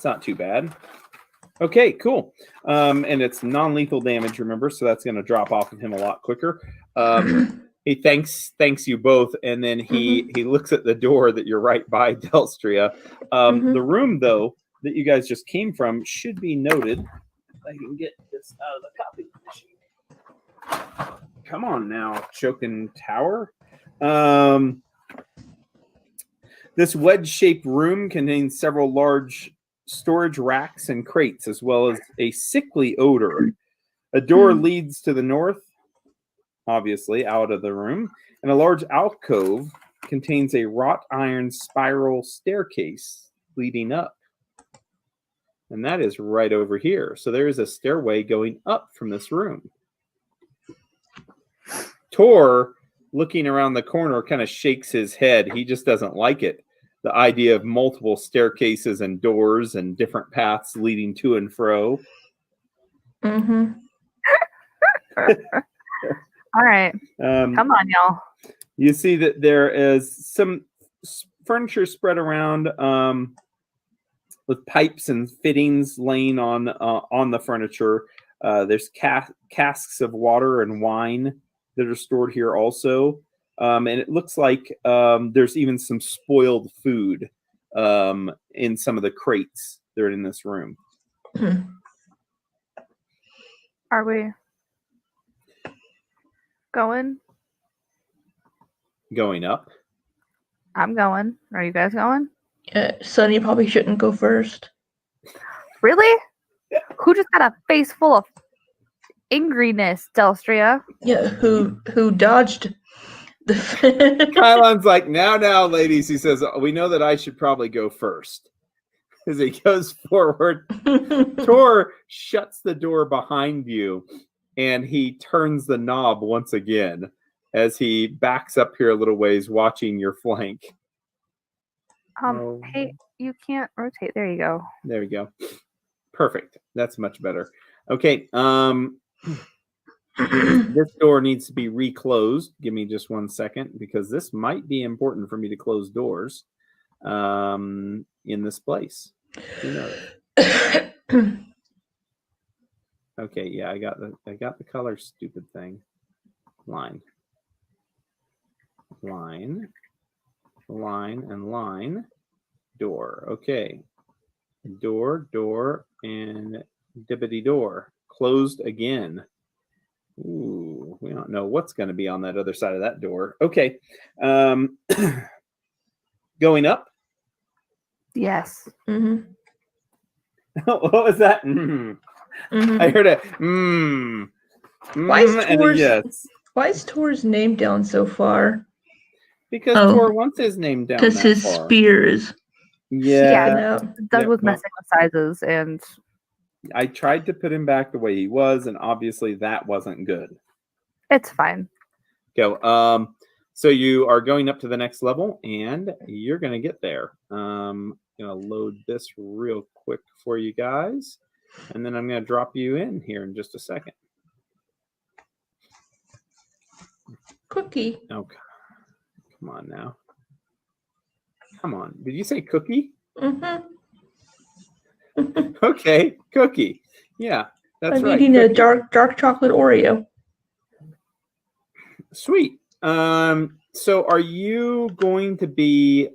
That's not too bad. Okay, cool. And it's non-lethal damage, remember, so that's going to drop off of him a lot quicker. He thanks you both, and then he looks at the door that you're right by, Delstria. The room, though, that you guys just came from should be noted. If I can get this out of the copy machine. Come on now, Chokin Tower. This wedge-shaped room contains several large storage racks and crates, as well as a sickly odor. A door leads to the north, obviously, out of the room, and a large alcove contains a wrought iron spiral staircase leading up. And that is right over here. So there is a stairway going up from this room. Tor, looking around the corner, kind of shakes his head. He just doesn't like it. The idea of multiple staircases and doors and different paths leading to and fro. All right. Come on, y'all. You see that there is some furniture spread around with pipes and fittings laying on the furniture. There's casks of water and wine that are stored here also. And it looks like there's even some spoiled food in some of the crates that are in this room. Are we going up? I'm going. Are you guys going? Sunny probably shouldn't go first. Really? Who just got a face full of angriness, Delstria? Yeah, who dodged the Kylon's like, now, ladies. He says, we know that I should probably go first. As he goes forward, Tor shuts the door behind you, and he turns the knob once again as he backs up here a little ways, watching your flank. Hey, you can't rotate. There you go. There we go. Perfect. That's much better. Okay. This door needs to be reclosed. Give me just 1 second, because this might be important for me to close doors in this place. You know that. Okay, yeah, I got the color stupid thing. Line, and line. Door. Okay. Door, and dibbity door. Closed again. Ooh, we don't know what's going to be on that other side of that door. Okay. Going up? Yes. What was that? I heard a Why is Tor's name down so far? Because Tor wants his name down. Because his spears. Yeah. Doug was messing with sizes, and I tried to put him back the way he was, and obviously that wasn't good. It's fine. Go. So you are going up to the next level, and you're going to get there. I'm going to load this real quick for you guys, and then I'm going to drop you in here in just a second. Cookie. Okay. Come on now. Come on. Did you say cookie? Okay, cookie. Yeah, that's right. I'm eating a dark chocolate Oreo. Sweet. So are you going to be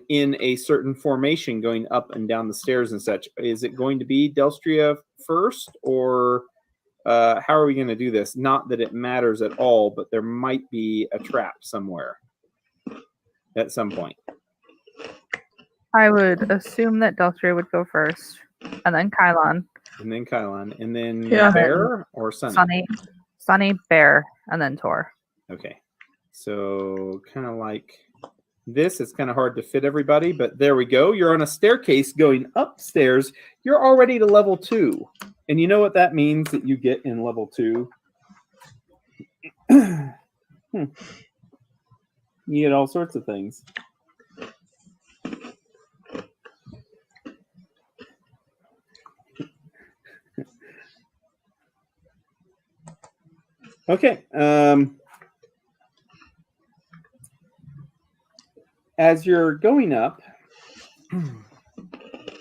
in a certain formation going up and down the stairs and such? Is it going to be Delstria first, or how are we going to do this? Not that it matters at all, but there might be a trap somewhere at some point. I would assume that Delstria would go first, and then Kylon. And then Bear or Sunny? Sunny, Bear, and then Tor. Okay. So kind of like this. It's kind of hard to fit everybody, but there we go. You're on a staircase going upstairs. You're already to level 2. And you know what that means that you get in level 2? You get all sorts of things. Okay. As you're going up,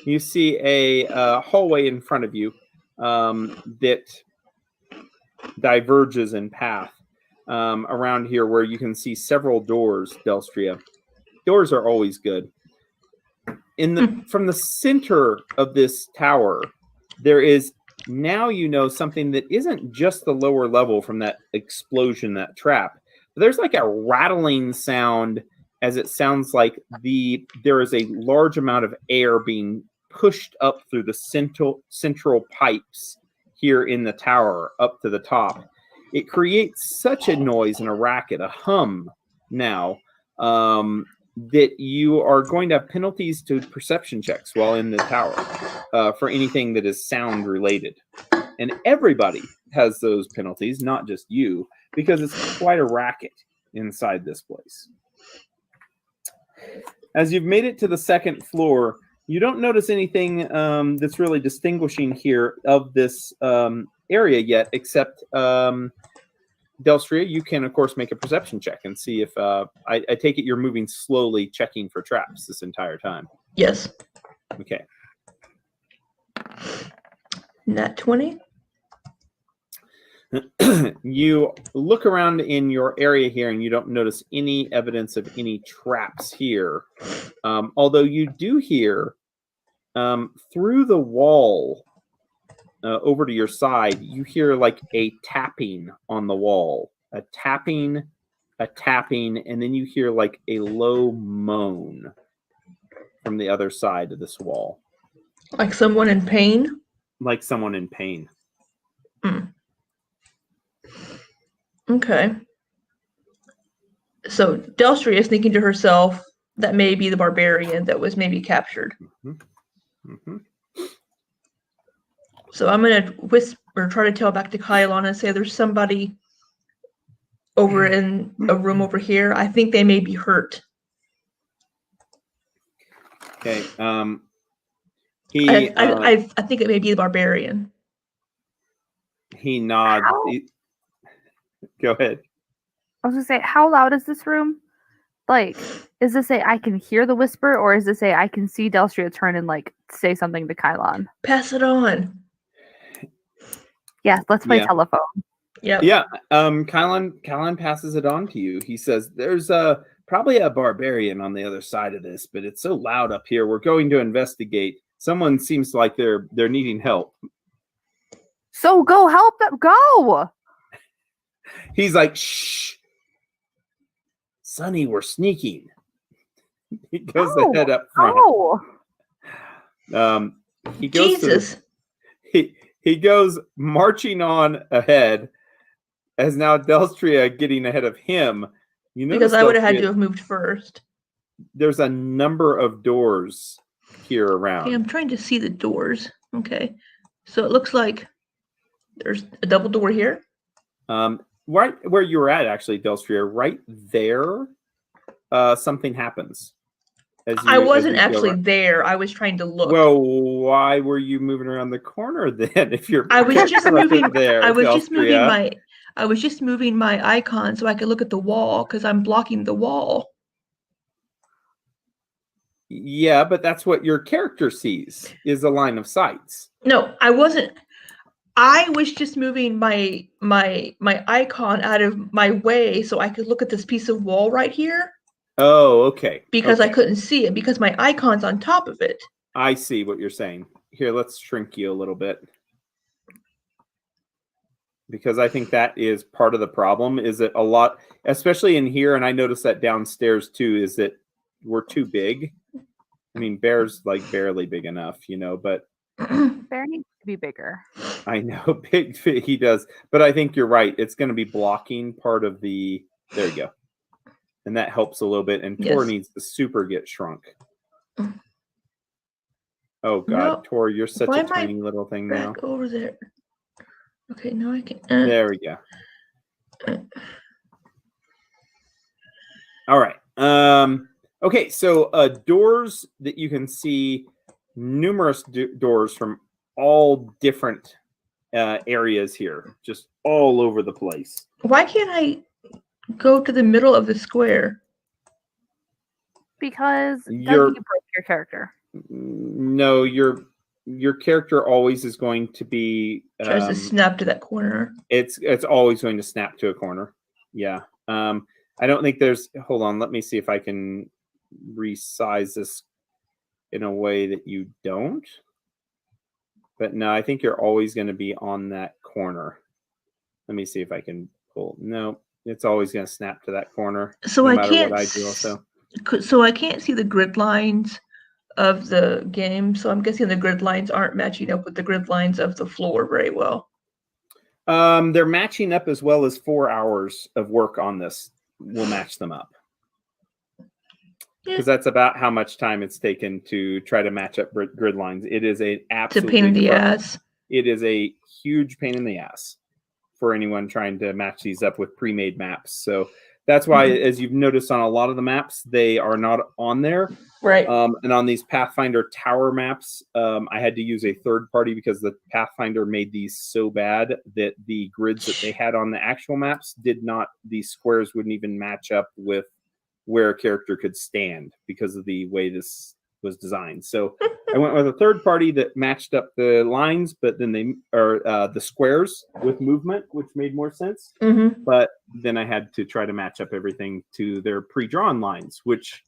you see a hallway in front of you that diverges in path around here, where you can see several doors. Delstria, doors are always good. From the center of this tower, there is now something that isn't just the lower level from that explosion, that trap. There's like a rattling sound, as it sounds like there is a large amount of air being pushed up through the central pipes here in the tower up to the top. It creates such a noise and a racket, a hum now, that you are going to have penalties to perception checks while in the tower for anything that is sound related. And everybody has those penalties, not just you, because it's quite a racket inside this place. As you've made it to the second floor, you don't notice anything that's really distinguishing here of this area yet, except Delstria, you can, of course, make a perception check and see if I take it you're moving slowly, checking for traps this entire time. Yes. Okay. Nat 20. You look around in your area here and you don't notice any evidence of any traps here. Although you do hear through the wall over to your side, you hear like a tapping on the wall, a tapping, and then you hear like a low moan from the other side of this wall. Like someone in pain? Like someone in pain. Mm. Okay. So Delstria is thinking to herself that may be the barbarian that was maybe captured. Mm-hmm. Mm-hmm. So I'm going to whisper, try to tell back to Kylon and say there's somebody over in a room over here. I think they may be hurt. Okay. I think it may be the barbarian. He nods. Go ahead. I was gonna say, how loud is this room? Like, is this I can hear the whisper, or is this I can see Delstria turn and like say something to Kylon? Pass it on. Yes, let's play telephone. Yep. Yeah. Kylon passes it on to you. He says, "There's probably a barbarian on the other side of this, but it's so loud up here. We're going to investigate. Someone seems like they're needing help." So go help them. Go. He's like, "Shh, Sonny, we're sneaking." He goes ahead up front. He goes Jesus. He goes marching on ahead, as now Delstria getting ahead of him. You know, because I would have had to have moved first. There's a number of doors here around. Okay, I'm trying to see the doors. Okay, so it looks like there's a double door here. Right where you were at, actually, Delstria, right there, something happens. I wasn't actually there. I was trying to look. Well, why were you moving around the corner then? If you're, I was just moving there. I was just moving my icon so I could look at the wall because I'm blocking the wall. Yeah, but that's what your character sees is a line of sights. No, I wasn't. I was just moving my icon out of my way so I could look at this piece of wall right here. Oh, okay. Because I couldn't see it because my icon's on top of it. I see what you're saying. Here, let's shrink you a little bit. Because I think that is part of the problem, is that a lot, especially in here, and I noticed that downstairs too, is that we're too big. I mean, Bear's like barely big enough, but Bear needs to be bigger. I know, big he does. But I think you're right. It's going to be blocking part of the, there you go. And that helps a little bit. And Tor needs to super get shrunk. Oh, God. No, Tor, you're such a tiny little thing now. Over there. Okay, now I can. There we go. All right. Okay, so doors that you can see, numerous doors from all different areas here, just all over the place. Why can't I go to the middle of the square? Because you broke your character. No, your character always is going to be Tries to snap to that corner. it's always going to snap to a corner. Yeah. I don't think there's hold on, let me see if I can resize this in a way that you don't. But no, I think you're always going to be on that corner. Let me see if I can pull. No, it's always going to snap to that corner. So no I matter can't. what I do also. So I can't see the grid lines of the game. So I'm guessing the grid lines aren't matching up with the grid lines of the floor very well. They're matching up as well as 4 hours of work on this will match them up. Because that's about how much time it's taken to try to match up grid lines. It is a It's a absolutely pain in the ass. It is a huge pain in the ass for anyone trying to match these up with pre-made maps. So that's why, as you've noticed on a lot of the maps, they are not on there. Right. And on these Pathfinder tower maps, I had to use a third party because the Pathfinder made these so bad that the grids that they had on the actual maps these squares wouldn't even match up with where a character could stand because of the way this was designed. So I went with a third party that matched up the lines, but then the squares with movement, which made more sense. Mm-hmm. But then I had to try to match up everything to their pre-drawn lines, which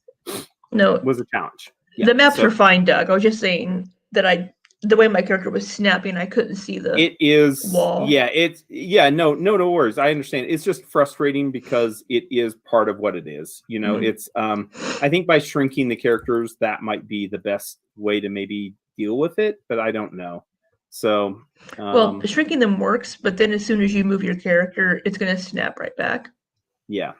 was a challenge. Yeah, the maps were fine, Doug. I was just saying that the way my character was snapping, I couldn't see the wall. Yeah, no worries. I understand. It's just frustrating because it is part of what it is. You know, it's I think by shrinking the characters, that might be the best way to maybe deal with it, but I don't know. So well, shrinking them works, but then as soon as you move your character, it's gonna snap right back. Yeah.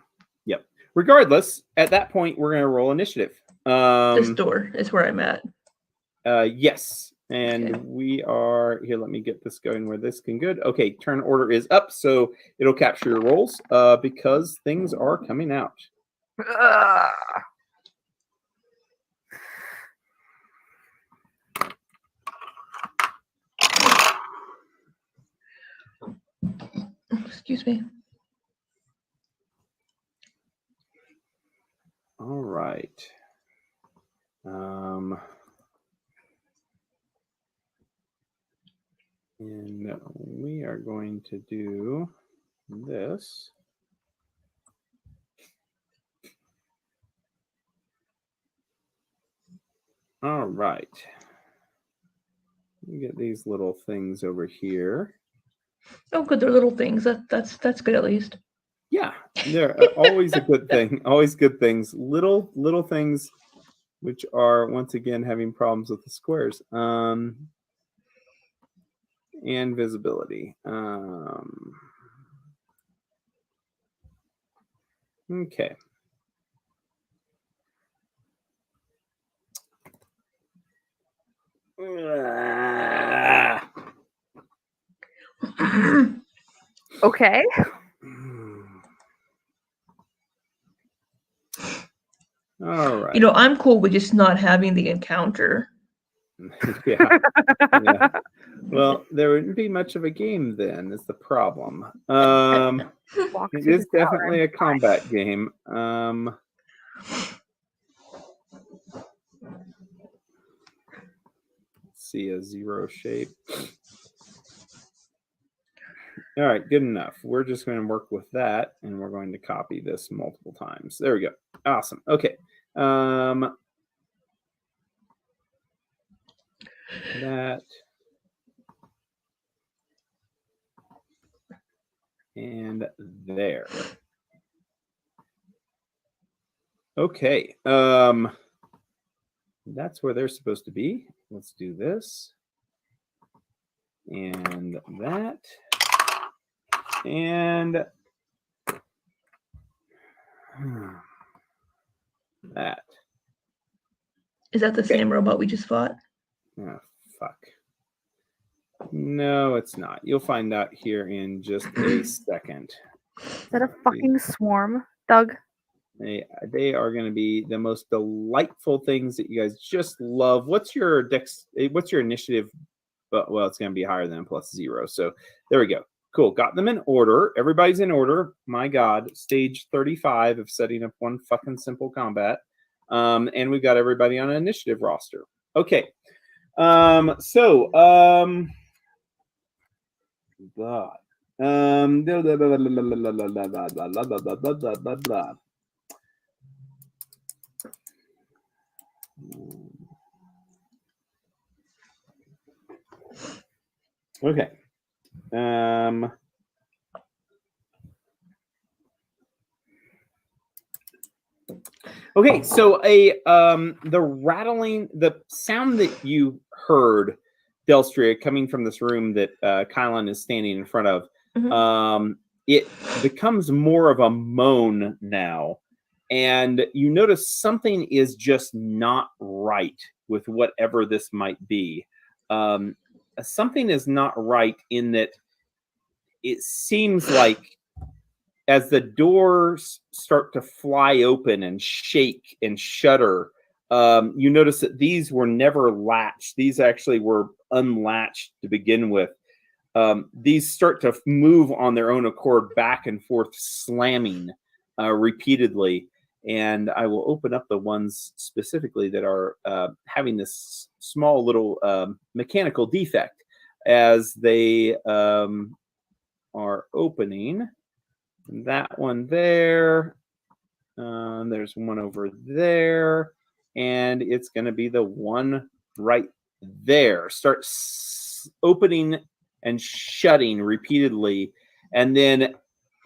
Yep. Regardless, at that point we're gonna roll initiative. This door is where I'm at. Yes. And we are here. Let me get this going where this can good. Okay, turn order is up, so it'll capture your rolls because things are coming out. Excuse me. All right. And we are going to do this. All right. You get these little things over here. Oh, good. They're little things. That's good at least. Yeah, they're always a good thing. Always good things. Little things, which are once again having problems with the squares. And visibility. Okay. Okay. All right. You know, I'm cool with just not having the encounter. Yeah. Well, there wouldn't be much of a game then, is the problem. It is definitely a combat game. Let's see, a zero shape. All right, good enough. We're just going to work with that, and we're going to copy this multiple times. There we go. Awesome. Okay. That. And there. Okay. That's where they're supposed to be. Let's do this. And that. And that. Is that the same robot we just fought? Oh, fuck. No, it's not. You'll find out here in just a second. Is that a fucking swarm, Doug? They are going to be the most delightful things that you guys just love. What's your initiative? Well, it's going to be higher than +0. So there we go. Cool. Got them in order. Everybody's in order. My God. Stage 35 of setting up one fucking simple combat. And we've got everybody on an initiative roster. Okay. God. Blah, blah, blah, blah, blah, blah, blah, blah, blah, blah, blah, blah, blah, blah, blah, blah. Okay. Okay, so the sound that you heard, Delstria, coming from this room that Kylan is standing in front of, Mhm. it becomes more of a moan now, and you notice something is just not right with whatever this might be. Something is not right in that it seems like as the doors start to fly open and shake and shudder, you notice that these were never latched. These actually were unlatched to begin with. These start to move on their own accord, back and forth, slamming repeatedly. And I will open up the ones specifically that are having this small little mechanical defect as they are opening. That one there. There's one over there. And it's going to be the one right there. Start opening and shutting repeatedly. And then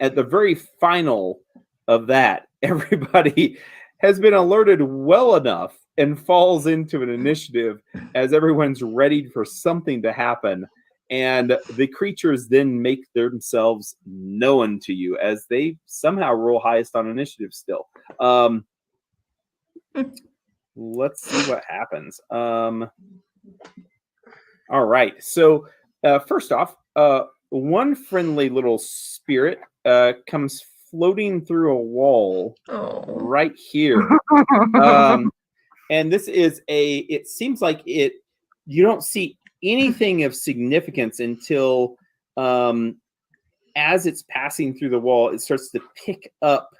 at the very final of that, everybody has been alerted well enough and falls into an initiative as everyone's ready for something to happen. And the creatures then make themselves known to you as they somehow roll highest on initiative still. Let's see what happens. All right. So first off, one friendly little spirit comes floating through a wall right here. And this is it seems like you don't see anything of significance until as it's passing through the wall, it starts to pick up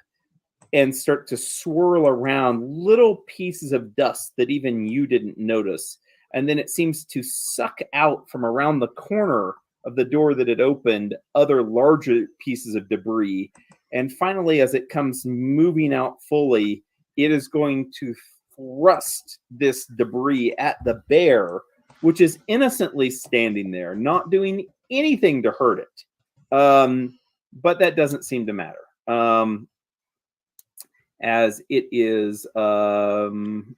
and start to swirl around little pieces of dust that even you didn't notice. And then it seems to suck out from around the corner of the door that it opened other larger pieces of debris. And finally, as it comes moving out fully, it is going to thrust this debris at the bear, which is innocently standing there, not doing anything to hurt it. But that doesn't seem to matter. As it is going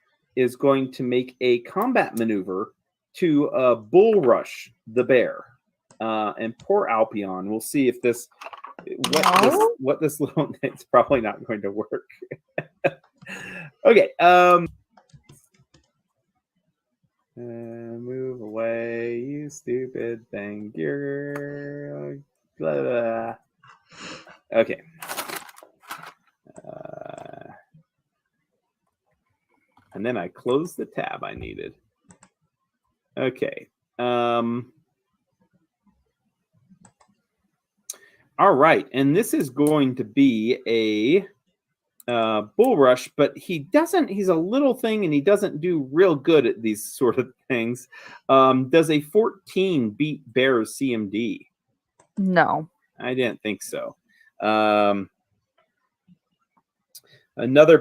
to make a combat maneuver to bull rush the bear. And poor Alpion. We'll see if this what this little it's probably not going to work. Okay. Move away, you stupid thing. Blah, blah. Okay. And then I closed the tab I needed. Okay. All right. And this is going to be a bull rush, but he's a little thing and he doesn't do real good at these sort of things. Does a 14 beat Bear's CMD? No. I didn't think so. Another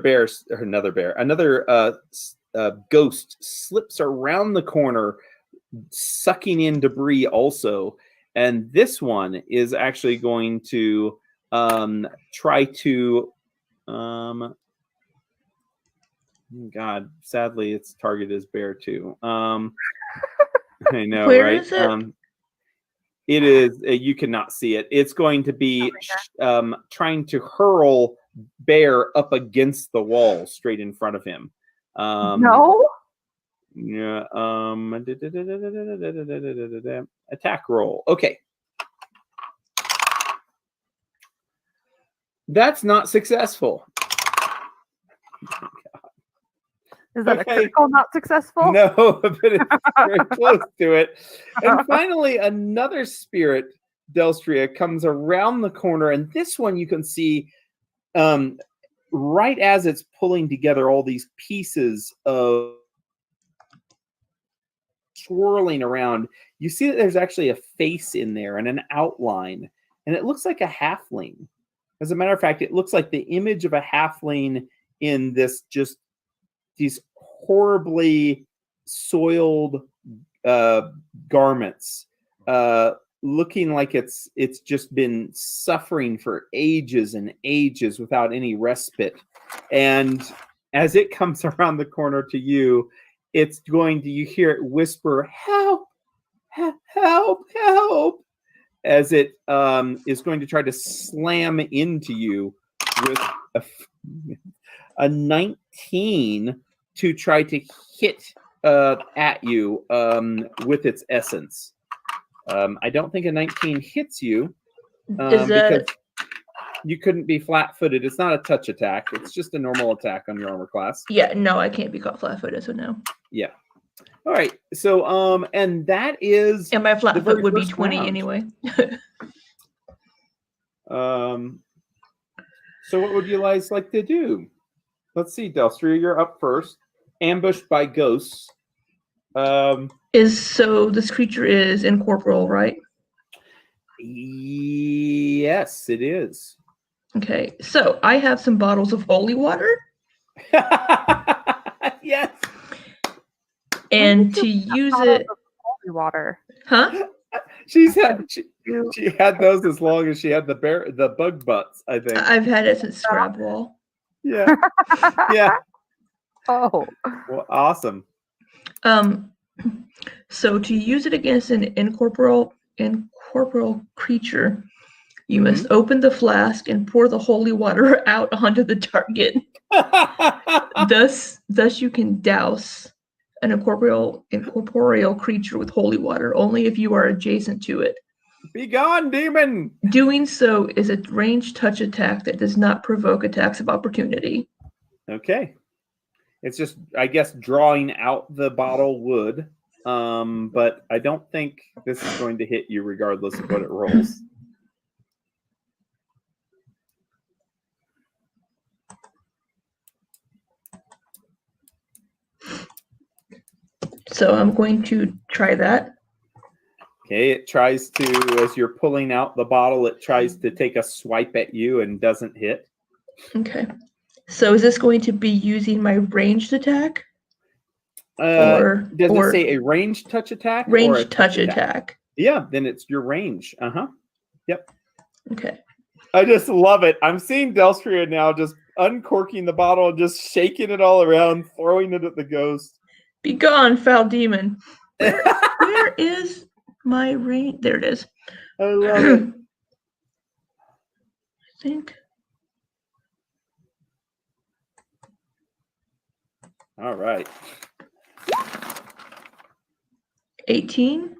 ghost slips around the corner, sucking in debris also. And this one is actually going to try to God, sadly its target is bear too. I know, Where right? is it? It is you cannot see it. It's going to be trying to hurl bear up against the wall straight in front of him. No. Yeah. Attack roll. Okay. That's not successful. Is that Okay. a critical not successful? No, but it's very close to it. And finally, another spirit, Delstria, comes around the corner, and this one you can see right as it's pulling together all these pieces of swirling around. You see that there's actually a face in there and an outline, and it looks like a halfling. As a matter of fact, it looks like the image of a halfling in this just these horribly soiled garments, looking like it's just been suffering for ages and ages without any respite. And as it comes around the corner to you, it's going to, you hear it whisper, "Help, help, help," as it is going to try to slam into you with a 19 to try to hit at you with its essence. I don't think a 19 hits you because you couldn't be flat-footed. It's not a touch attack. It's just a normal attack on your armor class. Yeah, no, I can't be caught flat-footed, so no. Yeah. All right. So, and that is... And my flat foot would be first 20 round. anyway. So what would you guys like to do? Let's see, Delstria, you're up first. Ambushed by ghosts. So this creature is incorporeal, right? Yes, it is. Okay, so I have some bottles of holy water, Yes. and to use it, Holy water. huh? She had those as long as she had the bug butts, I think. I've had it since Scrabble. Yeah. Yeah. Oh. Well, awesome. So to use it against an incorporeal creature, you must open the flask and pour the holy water out onto the target. Thus you can douse an incorporeal creature with holy water only if you are adjacent to it. Be gone, demon! Doing so is a ranged touch attack that does not provoke attacks of opportunity. Okay. It's just, I guess, drawing out the bottle would. But I don't think this is going to hit you regardless of what it rolls. So I'm going to try that. Okay, it tries to, as you're pulling out the bottle, it tries to take a swipe at you and doesn't hit. Okay. So is this going to be using my ranged attack? Does it say a ranged touch attack? Or a Ranged touch attack. Yeah, then it's your range. Yep. Okay. I just love it. I'm seeing Delstria now just uncorking the bottle and just shaking it all around, throwing it at the ghost. Be gone, foul demon. Where is my range? There it is. I love it. I think. All right. 18.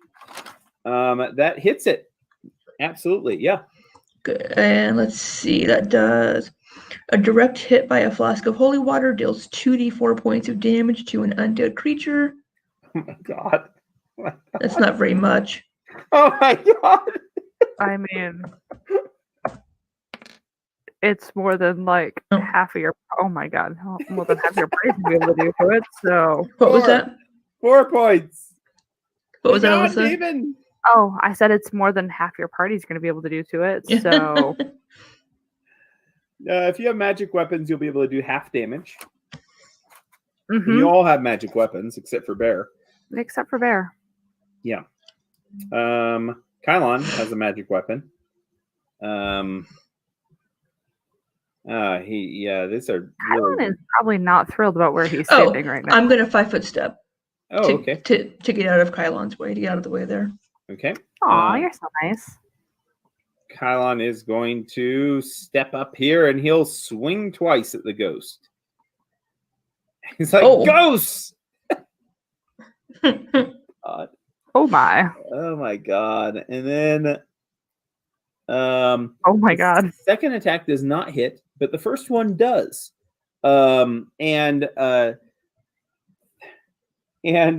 That hits it. Absolutely, yeah. Good. And let's see. That does a direct hit by a flask of holy water deals 2d4 points of damage to an undead creature. Oh my god. That's not very much. Oh my god. I mean, it's more than like half of your. Oh my god, more than half your party to be able to do to it. So What was that? 4 points. What was that, God, Alyssa? demon. oh, I said it's more than half your party's going to be able to do to it. So If you have magic weapons, you'll be able to do half damage. mhm, You all have magic weapons except for Bear. except for Bear. Yeah. Kylon has a magic weapon. These are Alan really... is probably not thrilled about where he's Oh, standing right now. I'm going to 5-foot step Oh, okay. to get out of Kylon's way, to get out of the way there. Okay. Aw, you're so nice. Kylon is going to step up here and he'll swing twice at the ghost. He's like, Oh. Ghosts! God. Oh my. Oh my god. And then Oh my god. second attack does not hit, but the first one does. And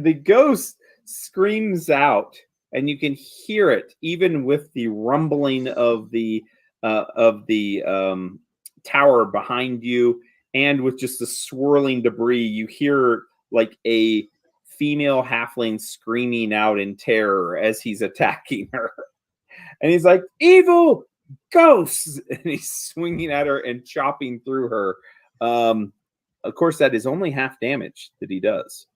the ghost screams out, and you can hear it even with the rumbling of the tower behind you, and with just the swirling debris. You hear like a female halfling screaming out in terror as he's attacking her. And he's like, evil ghosts! And he's swinging at her and chopping through her. Of course, that is only half damage that he does.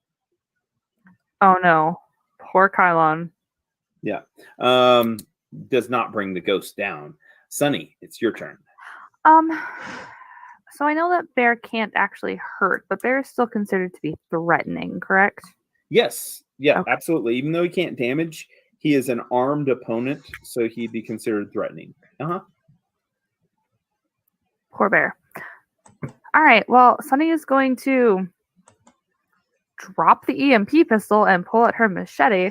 Oh no. Poor Kylon. Yeah. Does not bring the ghost down. Sunny, it's your turn. So I know that bear can't actually hurt, but bear is still considered to be threatening, correct? Yes. Yeah, Okay. absolutely. Even though he can't damage, he is an armed opponent, so he'd be considered threatening. Poor bear. All right. Well, Sunny is going to drop the EMP pistol and pull out her machete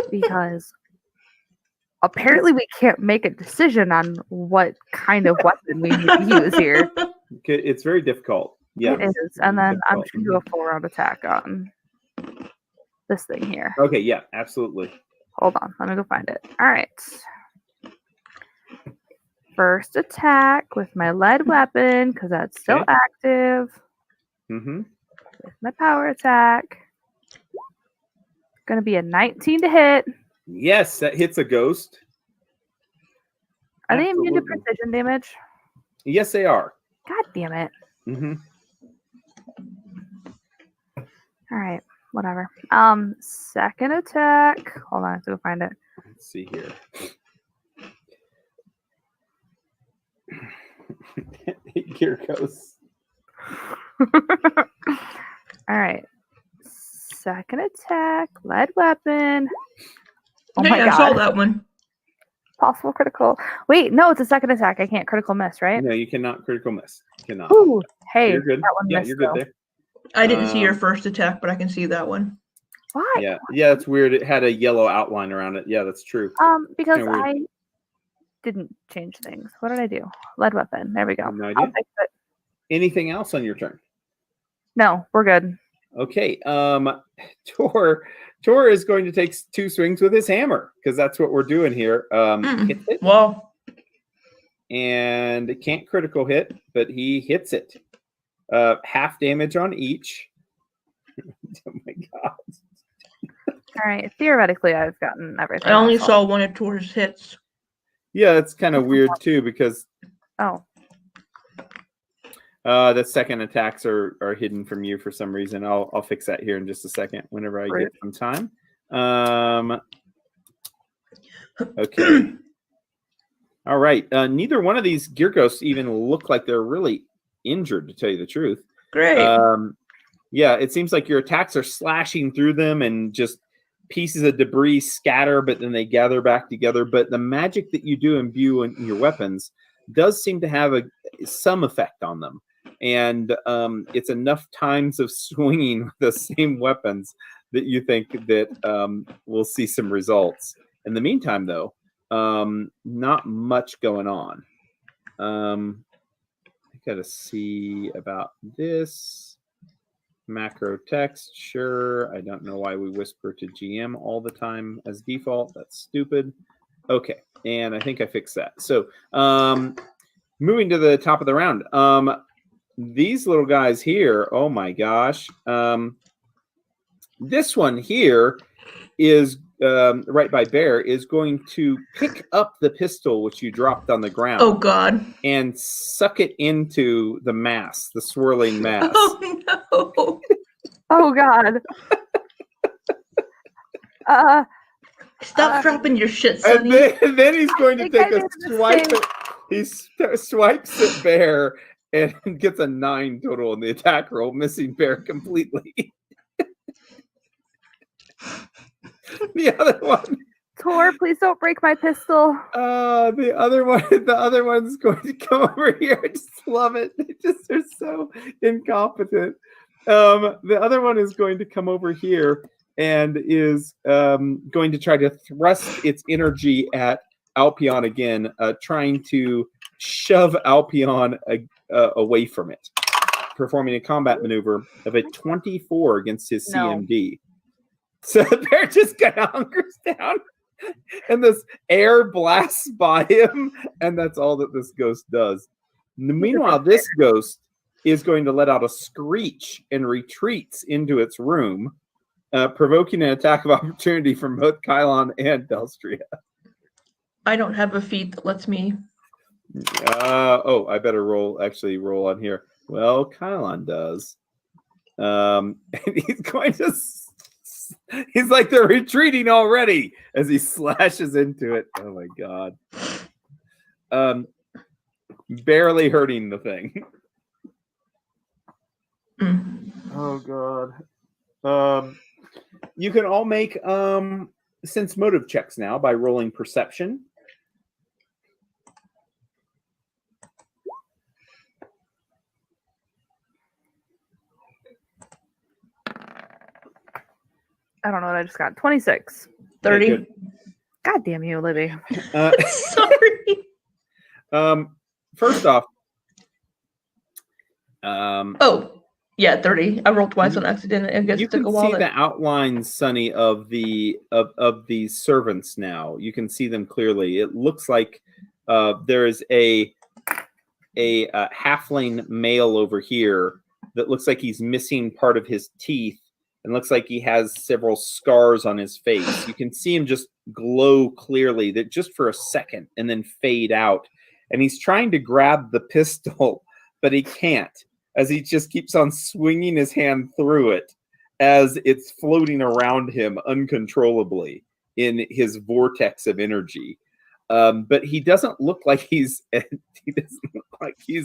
because apparently we can't make a decision on what kind of weapon we need to use here. It's very difficult. Yeah. It is. And then I'm Difficult. just going to do a full round attack on this thing here. Okay, yeah, absolutely. Hold on. Let me go find it. All right. First attack with my lead weapon because that's still Okay. active. Mm-hmm. With my power attack. Going to be a 19 to hit. Yes, that hits a ghost. Are they immune to Absolutely. precision damage? Yes, they are. God damn it. Mm-hmm. All right. Whatever. Second attack. Hold on. I have to go find it. Let's see here. Here goes. All right. Second attack. Lead weapon. Oh Hey, my I saw god. that one. Possible critical. Wait, no, it's a second attack. I can't critical miss, right? No, you cannot critical miss. You cannot. Ooh, hey, You're good. that one Yeah, missed. you're good though. there. I didn't see your Um, first attack, but I can see that one. Why? Yeah, it's weird. It had a yellow outline around it. Yeah, that's true. Because Kinda weird. I didn't change things. What did I do? Lead weapon. There we go. No I'll idea. fix it. Anything else on your turn? No, we're good. Okay. Tor is going to take 2 swings with his hammer because that's what we're doing here. Hits it Well, and it can't critical hit, but he hits it. Half damage on each. Oh my god. All right. Theoretically, I've gotten everything. I only else. saw one of Tor's hits. Yeah, it's kind of weird too because Oh, the second attacks are hidden from you for some reason. I'll fix that here in just a second whenever I get some time. Okay. All right. Neither one of these gear ghosts even look like they're really injured, to tell you the truth. Great. Yeah, it seems like your attacks are slashing through them and just pieces of debris scatter, but then they gather back together. But the magic that you do imbue in your weapons does seem to have some effect on them. And it's enough times of swinging with the same weapons that you think that we'll see some results. In the meantime, though, not much going on. I got to see about this. Macro text, sure. I don't know why we whisper to GM all the time as default. That's stupid. Okay, and I think I fixed that. So moving to the top of the round. These little guys here, oh my gosh. This one here is right by Bear is going to pick up the pistol which you dropped on the ground. Oh God. And suck it into the mass, the swirling mass. Oh no. oh God. Stop dropping your shit, And Sonny. then he's going to think take I a did the swipe. same. He swipes at Bear and gets a 9 total in the attack roll, missing Bear completely. The other one. Tor, please don't break my pistol. The other one's going to come over here. I just love it. They're so incompetent. The other one is going to come over here and is going to try to thrust its energy at Alpion again, trying to shove Alpion away from it, performing a combat maneuver of a 24 against his CMD. So they're just kind of hunkers down, and this air blasts by him, and that's all that this ghost does. Meanwhile, this ghost is going to let out a screech and retreats into its room. provoking an attack of opportunity from both Kylon and Delstria. I don't have a feat that lets me. I better roll on here. Well, Kylon does. And he's going to. He's like they're retreating already as he slashes into it. Oh my god. Barely hurting the thing. Oh god. You can all make sense motive checks now by rolling perception. I don't know what I just got. 26. 30. Okay, God damn you, Libby. Sorry. First off, Oh, yeah, 30. I rolled twice on accident. I guess you it took can a while. see the outlines, Sonny, of the servants now. You can see them clearly. It looks like there is a halfling male over here that looks like he's missing part of his teeth and looks like he has several scars on his face. You can see him just glow clearly, that just for a second, and then fade out. And he's trying to grab the pistol, but he can't, as he just keeps on swinging his hand through it as it's floating around him uncontrollably in his vortex of energy. But he doesn't look like he's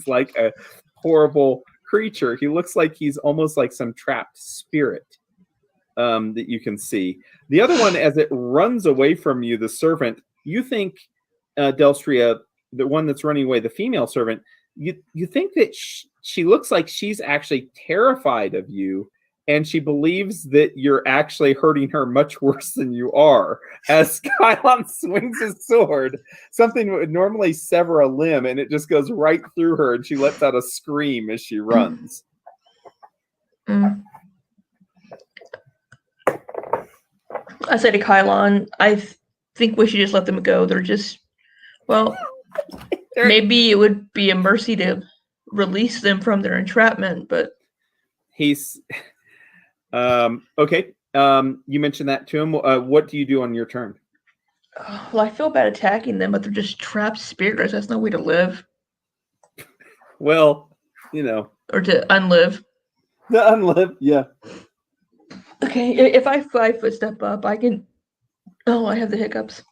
like a horrible creature. He looks like he's almost like some trapped spirit that you can see. The other one, as it runs away from you, the servant, you think, Delstria, the one that's running away, the female servant, you think that she looks like she's actually terrified of you, and she believes that you're actually hurting her much worse than you are. As Kylon swings his sword, something would normally sever a limb, and it just goes right through her, and she lets out a scream as she runs. I say to Kylon, I think we should just let them go. They're just, well, maybe it would be a mercy to release them from their entrapment, but he's okay. You mentioned that to him. What do you do on your turn? well, I feel bad attacking them, but they're just trapped spirits. That's no way to live Well, you know, or to unlive. the unlive, yeah. Okay, if I 5-foot step up, I can. Oh, I have the hiccups.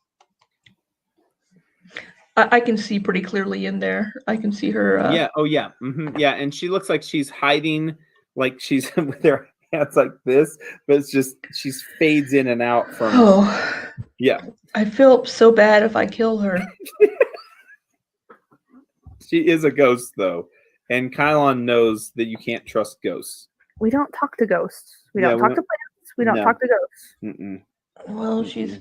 I can see pretty clearly in there. I can see her. Yeah. Oh, yeah. Yeah, and she looks like she's hiding, like she's with her hands like this, but it's just she fades in and out from. Oh. Yeah. I feel so bad if I kill her. She is a ghost, though, and Kylon knows that you can't trust ghosts. We don't talk to ghosts. We don't talk to plants. We don't talk to ghosts. Mm-mm. Well, she's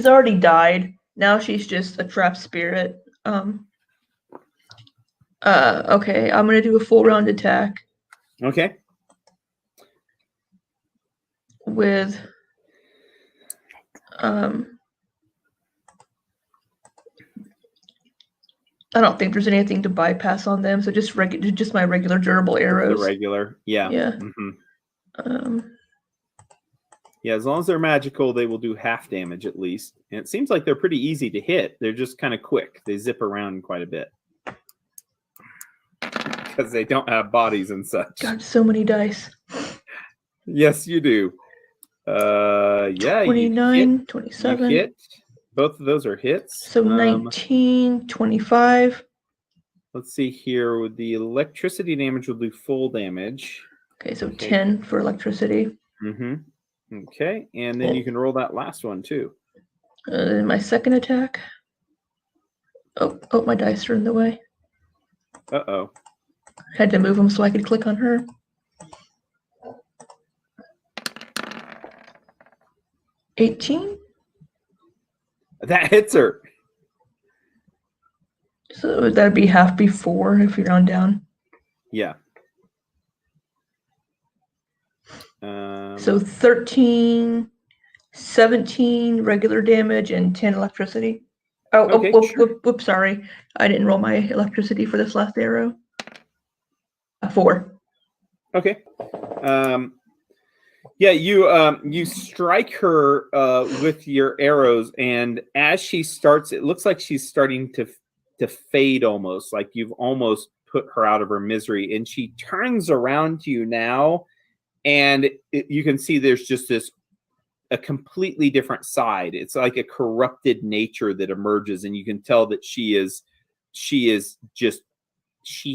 already died. Now she's just a trapped spirit. Okay, I'm gonna do a full round attack Okay. with I don't think there's anything to bypass on them, so just my regular durable arrows. The regular, yeah. Yeah. Mm-hmm. Yeah, as long as they're magical, they will do half damage at least. And it seems like they're pretty easy to hit. They're just kind of quick. They zip around quite a bit. Because they don't have bodies and such. God, so many dice. Yes, you do. Yeah. 29, 27. You hit. Both of those are hits. So 19, 25. Let's see here. With the electricity damage, will do full damage. Okay, so 10 for electricity. Mm-hmm. Okay, and then you can roll that last one too. My second attack. Oh, my dice are in the way. Uh-oh. Had to move them so I could click on her. $18. That hits her. So that'd be half before if you round down. Yeah. So 13, 17 regular damage, and 10 electricity. Okay, Whoops, sorry. I didn't roll my electricity for this last arrow. 4. Okay. Yeah, you strike her with your arrows, and as she starts, it looks like she's starting to fade almost, like you've almost put her out of her misery, and she turns around to you now, and you can see there's just a completely different side. It's like a corrupted nature that emerges, and you can tell that she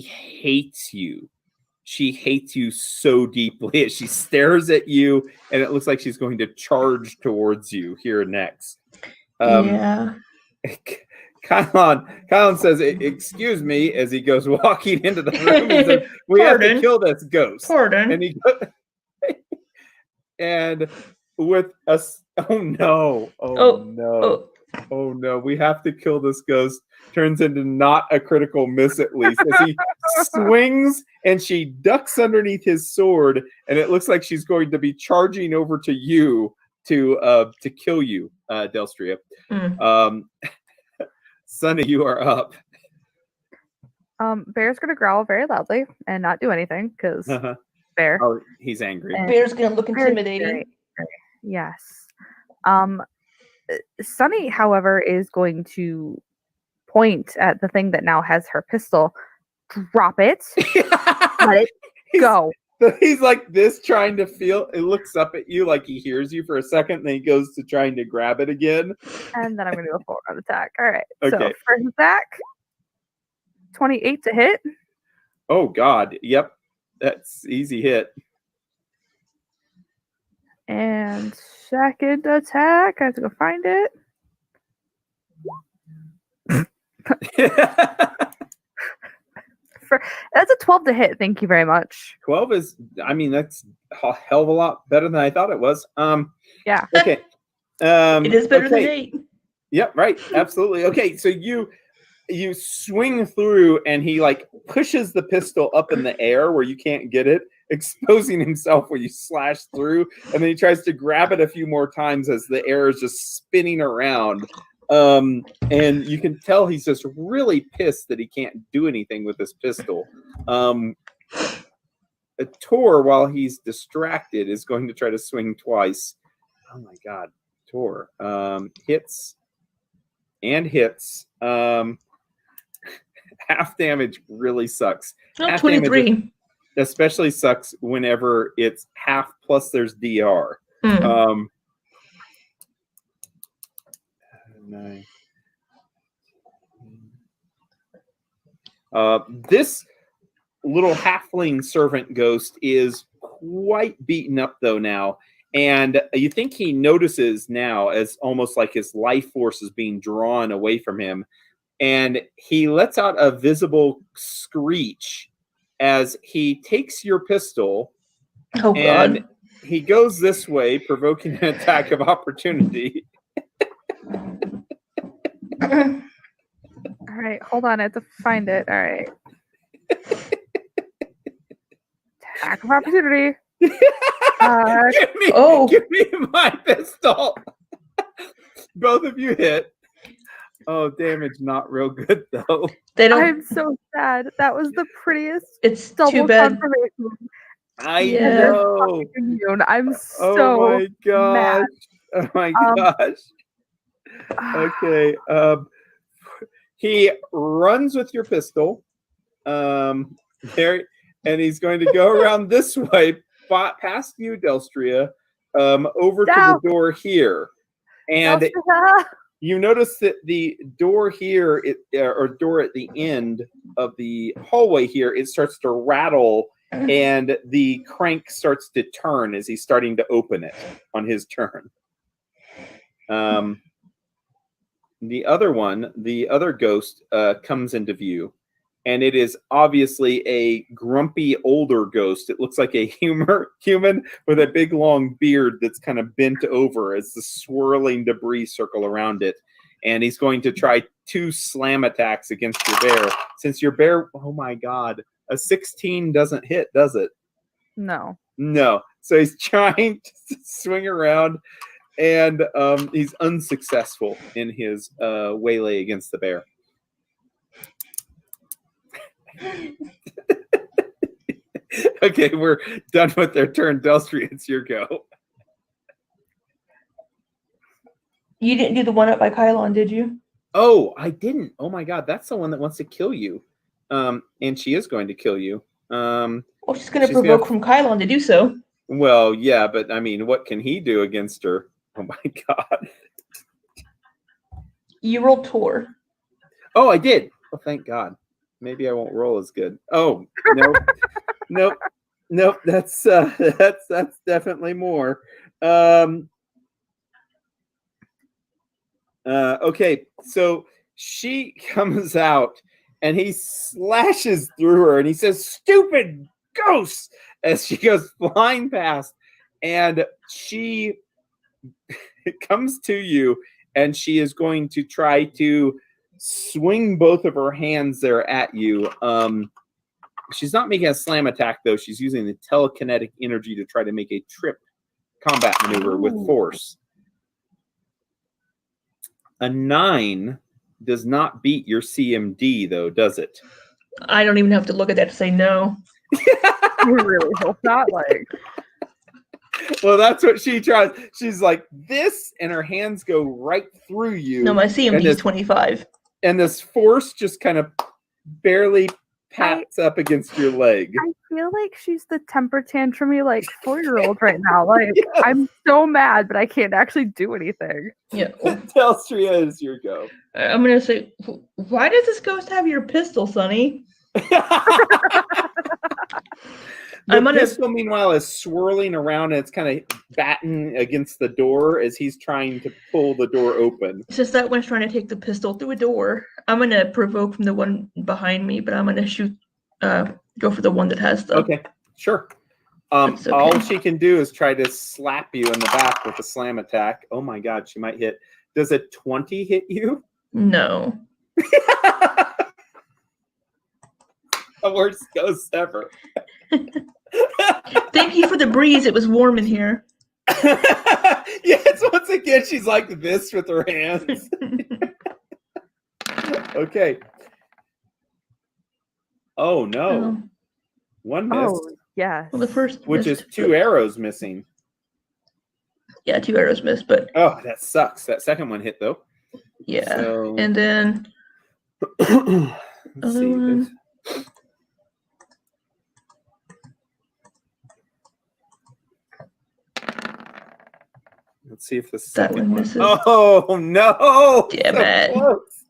hates you. She hates you so deeply as she stares at you, and it looks like she's going to charge towards you here next. Yeah. Kylon says, "Excuse me," as he goes walking into the room. He says, "We have to Pardon. kill this ghost." Pardon. And he and with us, oh no, oh no, we have to kill this ghost. Turns into not a critical miss, at least, as he swings and she ducks underneath his sword, and it looks like she's going to be charging over to you to kill you, Delstria. Sunny, you are up. Bear's gonna growl very loudly and not do anything because Bear. Oh, he's angry. Bear's gonna look Bear's intimidating. very- Yes. Sunny, however, is going to point at the thing that now has her pistol. Drop it. Let it go. He's like this, trying to feel. It looks up at you like he hears you for a second, then he goes to trying to grab it again. And then I'm going to do a full round attack. All right. Okay. So first attack, 28 to hit. Oh God. Yep. That's easy hit. And second attack, I have to go find it. That's a 12 to hit. Thank you very much. 12 is, I mean, that's a hell of a lot better than I thought it was. Yeah. Okay. It is better than 8. Yep, right. Absolutely. Okay, so you swing through, and he like pushes the pistol up in the air where you can't get it, exposing himself where you slash through, and then he tries to grab it a few more times as the air is just spinning around. And you can tell he's just really pissed that he can't do anything with this pistol. Tor, while he's distracted, is going to try to swing twice. Oh my God, Tor. Hits and hits. Half damage really sucks. Oh, Half 23. damage especially sucks whenever it's half plus there's DR. Nine. This little halfling servant ghost is quite beaten up though now, and you think he notices now as almost like his life force is being drawn away from him, and he lets out a visible screech as he takes your pistol. Oh and God. He goes this way, provoking an attack of opportunity. All right, hold on. I have to find it. All right. Attack of opportunity. Give me my pistol. Both of you hit. Oh, damage not real good though. They don't. I'm so sad. That was the prettiest It's double too bad. confirmation. I know. I'm so Oh my gosh. mad. Oh my gosh. Okay. He runs with your pistol. There, and he's going to go around this way, past you, Delstria, over to the door here. And you notice that the door here, or door at the end of the hallway here, it starts to rattle, and the crank starts to turn as he's starting to open it on his turn. The other ghost comes into view, and it is obviously a grumpy older ghost. It looks like a human with a big long beard that's kind of bent over as the swirling debris circle around it. And he's going to try 2 slam attacks against your bear. Since your bear, oh my God, a 16 doesn't hit, does it? No. No. So he's trying to swing around, and he's unsuccessful in his waylay against the bear. Okay, we're done with their turn. Delstria, it's your go. You didn't do the one up by Kylon, did you? Oh, I didn't. Oh my God, that's the one that wants to kill you. And she is going to kill you. Well, she's going to She's gonna- provoke from Kylon to do so. Well, yeah, but I mean, what can he do against her? Oh my God. You rolled Tor. Oh, I did. Oh, thank God. Maybe I won't roll as good. Oh, no. Nope. That's definitely more. Okay, so she comes out and he slashes through her and he says, "Stupid ghost," as she goes flying past, and she comes to you and she is going to try to swing both of her hands there at you. She's not making a slam attack though. She's using the telekinetic energy to try to make a trip combat maneuver with force. A 9 does not beat your CMD though, does it? I don't even have to look at that to say no. I really hope not. Like, Well, that's what she tries. She's like this, and her hands go right through you. No, my CMD is this- 25. And this force just kind of barely pats up against your leg. I feel like she's the temper tantrumy like 4-year-old right now. Like, Yes. I'm so mad, but I can't actually do anything. Yeah. Telstria is your go. I'm going to say, why does this ghost have your pistol, Sonny? The I'm gonna- pistol, meanwhile, is swirling around and it's kind of batting against the door as he's trying to pull the door open. It's just that one's trying to take the pistol through a door. I'm going to provoke from the one behind me, but I'm going to shoot, go for the one that has the... Okay, sure. That's okay. All she can do is try to slap you in the back with a slam attack. Oh my God, she might hit. Does a 20 hit you? No. The worst ghost ever. Thank you for the breeze. It was warm in here. Yes, once again, she's like this with her hands. Okay. Oh no. One miss, Oh, yes. Well, the first which missed, is 2 arrows missing. Yeah, 2 arrows missed, but Oh, that sucks. That second one hit though. yeah. So, And then let's other see. one. Let's see if the That second one one. misses. Oh no! Damn So it. close.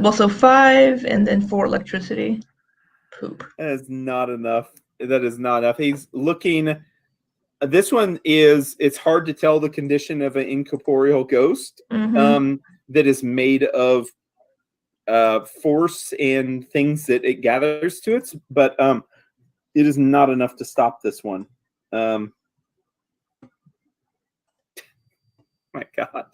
Well, so 5 and then 4 electricity. Poop. That is not enough. That is not enough. He's looking. This one is. It's hard to tell the condition of an incorporeal ghost Mhm. that is made of force and things that it gathers to it, but it is not enough to stop this one. My God.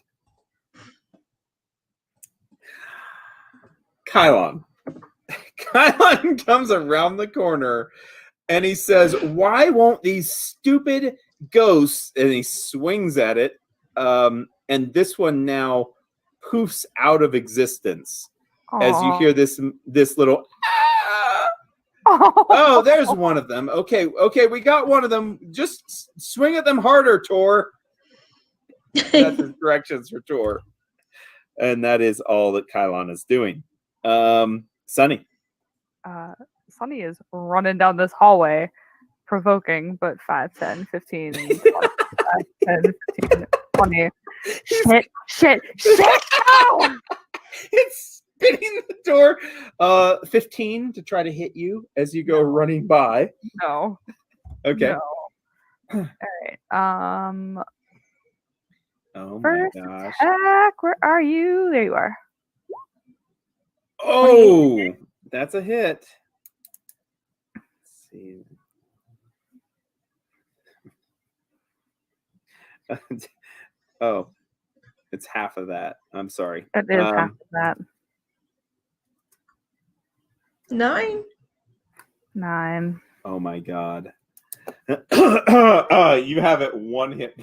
Kylon. Kylon comes around the corner and he says, "Why won't these stupid ghosts?" And he swings at it. And this one now poofs out of existence as you Aw. hear this little. Oh, there's one of them. Okay, we got one of them. Just swing at them harder, Tor. That's his directions for Tor. And that is all that Kylon is doing. Sunny. Sunny is running down this hallway, provoking, but 5, 10, 15, 20, 5, 10, 15, 20. Shit! No! It's spinning the door. 15 to try to hit you as you go running by. No. Okay. No. All right. Oh my First gosh. attack. Where are you? There you are. Oh, that's a hit. Let's see. Oh, it's half of that. I'm sorry. It is half of that. 9? 9. Oh my God. You have it one hit.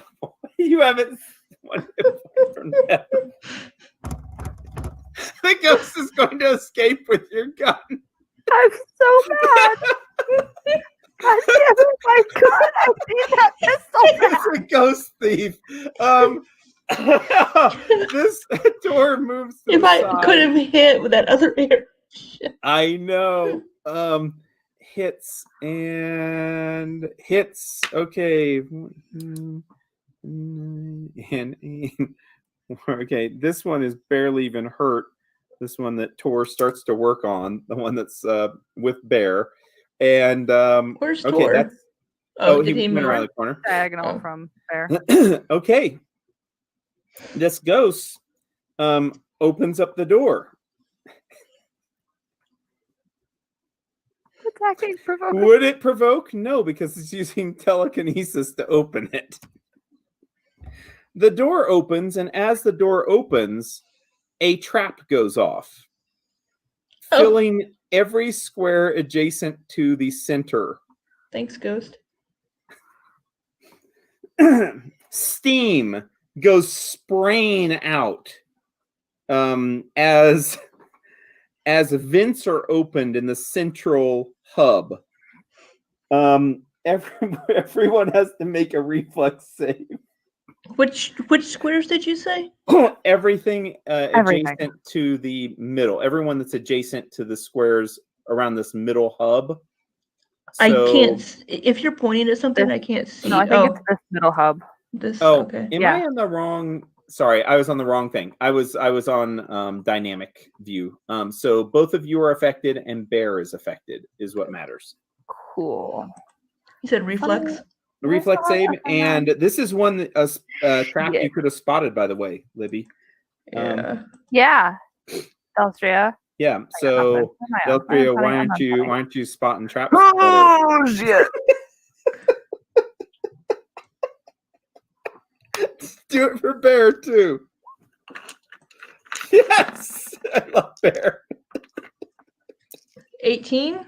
You have it one hit from death. The ghost is going to escape with your gun. I'm so mad. God damn it, my God, I need that pistol back. It's a ghost thief. This door moves to If the I side. could have hit with that other air. I know. Hits and hits. Okay. And okay, this one is barely even hurt. This one that Tor starts to work on, the one that's with Bear. And Where's okay, Tor? that's Did he went move? around the corner. Diagonal Oh. from Bear. Okay. This ghost opens up the door. Attacking provoke. Would it provoke? No, because it's using telekinesis to open it. The door opens, and as the door opens, a trap goes off, Oh. filling every square adjacent to the center. Thanks, Ghost. Steam goes spraying out as vents are opened in the central hub. Everyone has to make a reflex save. Which squares did you say? Everything Everything. adjacent to the middle. Everyone that's adjacent to the squares around this middle hub. I So- can't. If you're pointing at something, I can't see. No, I think it's this middle hub. this. Oh, Okay. am Yeah. I on the wrong? Sorry, I was on the wrong thing. I was on dynamic view. So both of you are affected, and Bear is affected. Is what matters. Cool. You said reflex. The reflex Oh, save, okay. and this is one that, trap Yeah. you could have spotted, by the way, Libby. Yeah. Yeah. Delstria. Yeah. So Deltria, why aren't you spotting traps? Oh shit. Do it for Bear too. Yes, I love Bear. 18.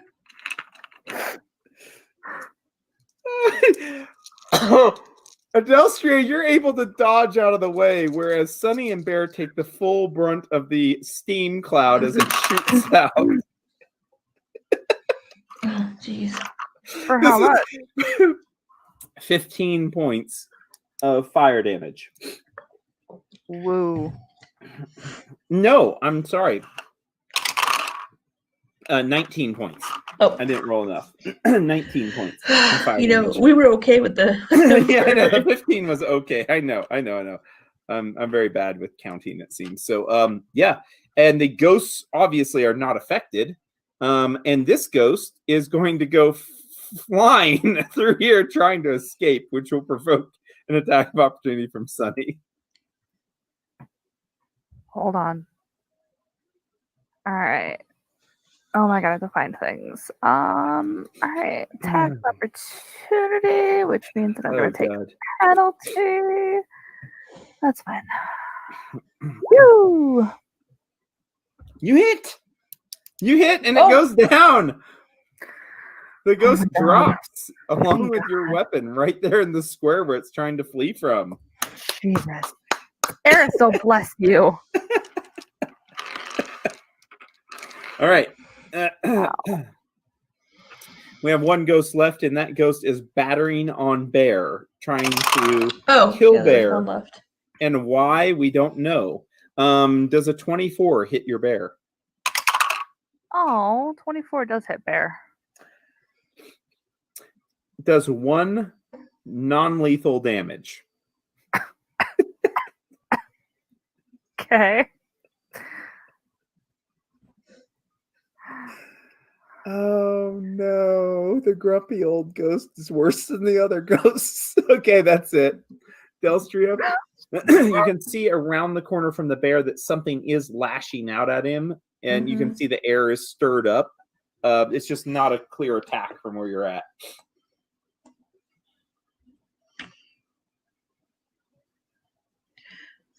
Adelstria, you're able to dodge out of the way, whereas Sunny and Bear take the full brunt of the steam cloud as it shoots out. Oh, jeez. For how much? 15 points of fire damage. Woo. No, I'm sorry. 19 points. Oh. I didn't roll enough. 19 points. of fire You know, damage. we were okay with the. Yeah, I know. The 15 was okay. I know. I'm very bad with counting, it seems. So, yeah. And the ghosts obviously are not affected. And this ghost is going to go flying through here trying to escape, which will provoke an attack of opportunity from Sunny. Hold on. All right. Oh my god, I have to find things. All right. Attack of opportunity, which means that I'm gonna take God. a penalty. That's fine. Woo! You hit, and it Oh. goes down. The ghost my God. drops along with your weapon right there in the square where it's trying to flee from. Jesus. Arisol, bless you. All right. We have one ghost left, and that ghost is battering on Bear, trying to Oh, Kill yeah, there's Bear. one left. and why we don't know. Does a 24 hit your Bear? Oh, 24 does hit Bear. Does 1 non-lethal damage. Okay. Oh no, the grumpy old ghost is worse than the other ghosts. Okay, that's it. Delstria, you can see around the corner from the Bear that something is lashing out at him, and you can see the air is stirred up. It's just not a clear attack from where you're at.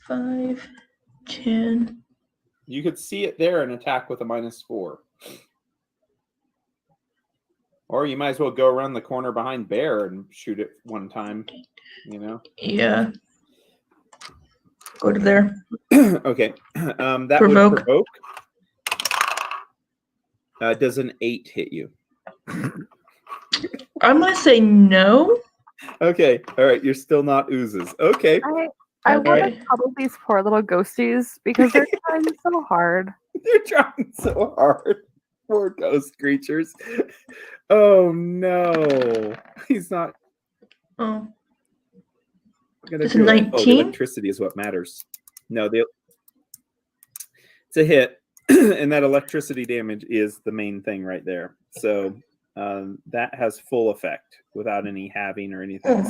Five, 10. You could see it there and attack with a -4. Or you might as well go around the corner behind Bear and shoot it one time, you know? Yeah. Go to there. Okay. That Provoke. would provoke. Does an 8 hit you? I'm gonna say no. Okay. All right. You're still not oozes. Okay. I I want Okay. to cuddle these poor little ghosties because they're trying so hard. They're trying so hard. Poor ghost creatures. Oh no. He's not Oh, gonna It's a do it. Oh, the 19? electricity is what matters. No, it's a hit, and that electricity damage is the main thing right there. So that has full effect without any halving or anything.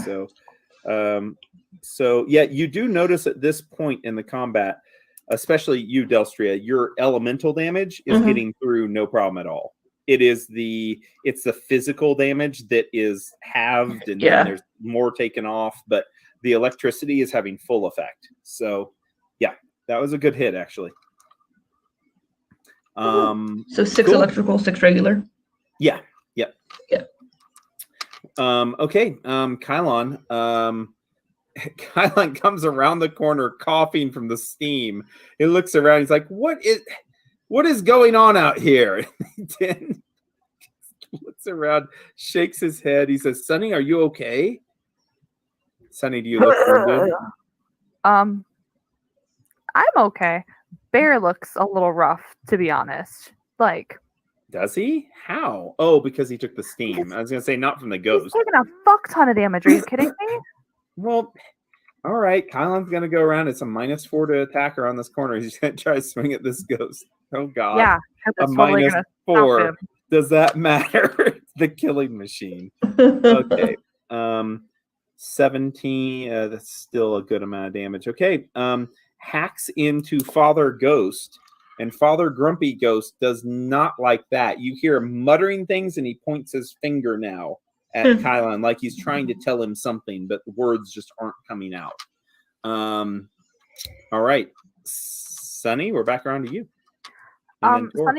So yeah, you do notice at this point in the combat, especially you, Delstria, your elemental damage is Mhm. getting through no problem at all. It's the physical damage that is halved, and Yeah. then there's more taken off, but the electricity is having full effect. So yeah, that was a good hit actually. So 6 Cool. electrical, 6 regular. Yeah. Yep. Yeah. Okay. Kylon. Kylon comes around the corner coughing from the steam. He looks around. He's like, what is going on out here? Then looks around, shakes his head. He says, Sunny, are you okay? Sunny, do you look wounded? I'm okay. Bear looks a little rough, to be honest. Like, Does he? How? Oh, because he took the steam. I was going to say not from the he's ghost. taking a fuck ton of damage. Are you kidding me? Well, all right. Kylon's going to go around. It's a -4 to attack around this corner. He's going to try to swing at this ghost. Oh, God. Yeah, 'cause A it's totally gonna stop -4. him. Does that matter? It's the killing machine. Okay. 17. That's still a good amount of damage. Okay. Hacks into Father Ghost, and Father Grumpy Ghost does not like that. You hear him muttering things, and he points his finger now at Kylon like he's trying to tell him something, but the words just aren't coming out. All right. Sunny, we're back around to you. And then Tor.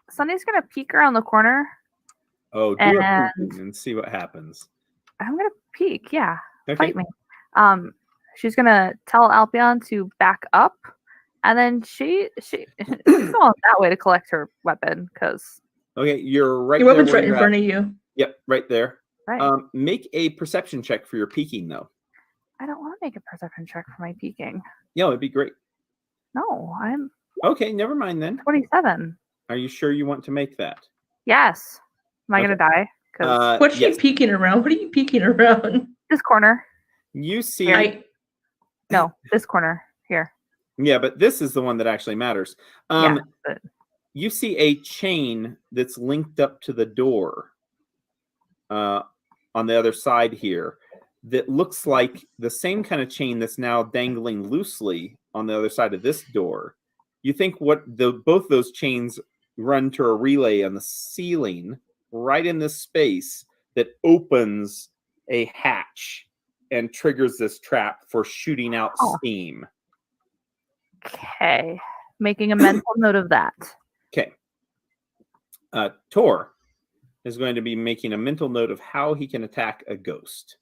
Sunny's gonna peek around the corner. Oh, do a peek and see what happens. I'm gonna peek. Yeah, Okay. fight me. She's gonna tell Alpion to back up, and then she's going that way to collect her weapon because Okay, you're right Your there. weapon's where right in you're front at. of you. Yep, right there. right. Make a perception check for your peeking, though. I don't want to make a perception check for my peeking. Yeah, it'd be great. No, I'm Okay, never mind then. 27. Are you sure you want to make that? Yes. Am I Okay. gonna die? Because What's yes. she peeking around? What are you peeking around? this corner. You see, No, this corner here. yeah, but this is the one that actually matters. Yeah, but You see a chain that's linked up to the door on the other side here that looks like the same kind of chain that's now dangling loosely on the other side of this door. You think both those chains run to a relay on the ceiling right in this space that opens a hatch and triggers this trap for shooting out steam. okay. Making a mental note of that. Okay. Tor is going to be making a mental note of how he can attack a ghost.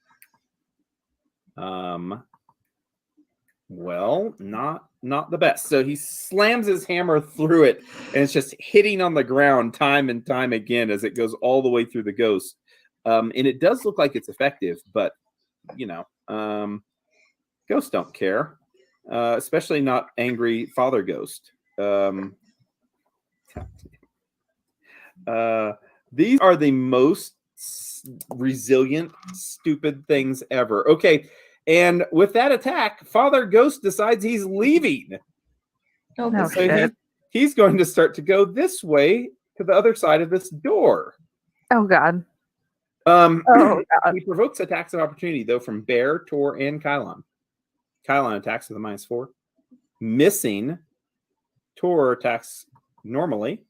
Well, not the best. So he slams his hammer through it, and it's just hitting on the ground time and time again as it goes all the way through the ghost. And it does look like it's effective, but ghosts don't care, especially not angry Father Ghost. These are the most resilient, stupid things ever. Okay, and with that attack, Father Ghost decides he's leaving. Oh, No so shit. He's going to start to go this way to the other side of this door. Oh god. Oh god. He provokes attacks of opportunity, though, from Bear, Tor, and Kylon. Kylon attacks with a -4. Missing. Tor attacks normally